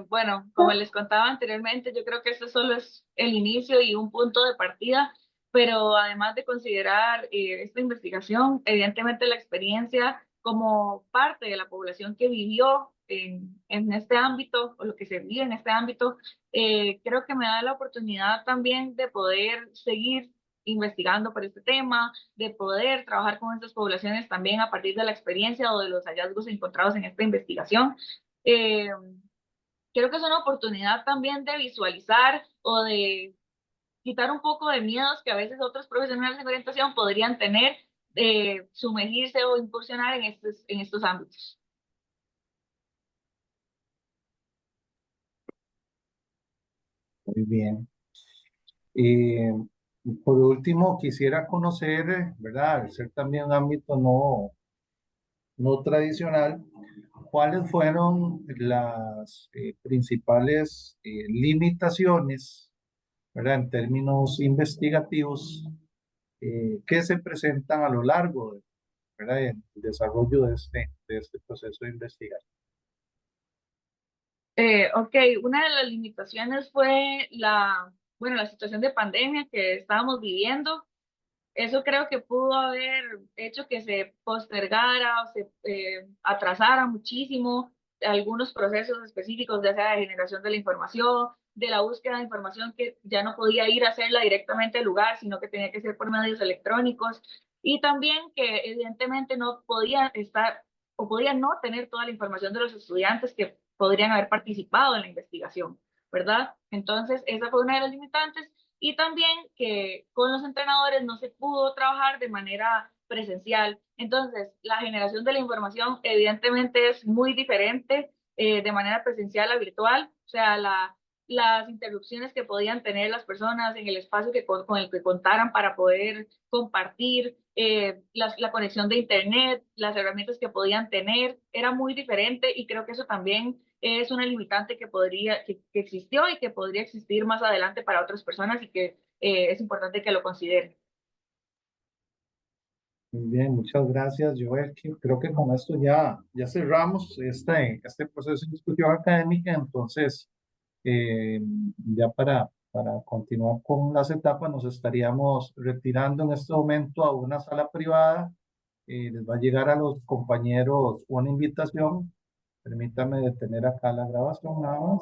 Bueno, como les contaba anteriormente, yo creo que esto solo es el inicio y un punto de partida, pero además de considerar esta investigación, evidentemente la experiencia como parte de la población que vivió en este ámbito o lo que se vive en este ámbito, creo que me da la oportunidad también de poder seguir investigando por este tema, de poder trabajar con estas poblaciones también a partir de la experiencia o de los hallazgos encontrados en esta investigación. Eh, Creo que es una oportunidad también de visualizar o de quitar un poco de miedos que a veces otros profesionales de orientación podrían tener de sumergirse o incursionar en estos ámbitos. Muy bien. Y por último, quisiera conocer, ¿verdad? Al ser también un ámbito no tradicional, ¿cuáles fueron las principales limitaciones, ¿verdad? En términos investigativos que se presentan a lo largo ¿verdad? En el desarrollo de este proceso de investigación. Ok, una de las limitaciones fue bueno, la situación de pandemia que estábamos viviendo. Eso creo que pudo haber hecho que se postergara o se atrasara muchísimo algunos procesos específicos, ya sea de generación de la información, de la búsqueda de información que ya no podía ir a hacerla directamente al lugar, sino que tenía que ser por medios electrónicos. Y también que evidentemente no podía estar o podía no tener toda la información de los estudiantes que podrían haber participado en la investigación. ¿verdad? Entonces, esa fue una de las limitantes. Y también que con los entrenadores no se pudo trabajar de manera presencial. Entonces, la generación de la información evidentemente es muy diferente de manera presencial a virtual. O sea, las interrupciones que podían tener las personas en el espacio con el que contaran para poder compartir, la conexión de internet, las herramientas que podían tener, era muy diferente y creo que eso también es una limitante que existió y que podría existir más adelante para otras personas y que es importante que lo consideren. Muy bien, muchas gracias, Joel. Creo que con esto ya cerramos este proceso de discusión académica. Entonces, eh, ya para continuar con las etapas, nos estaríamos retirando en este momento a una sala privada. Les va a llegar a los compañeros una invitación. Permítame detener acá la grabación nada más.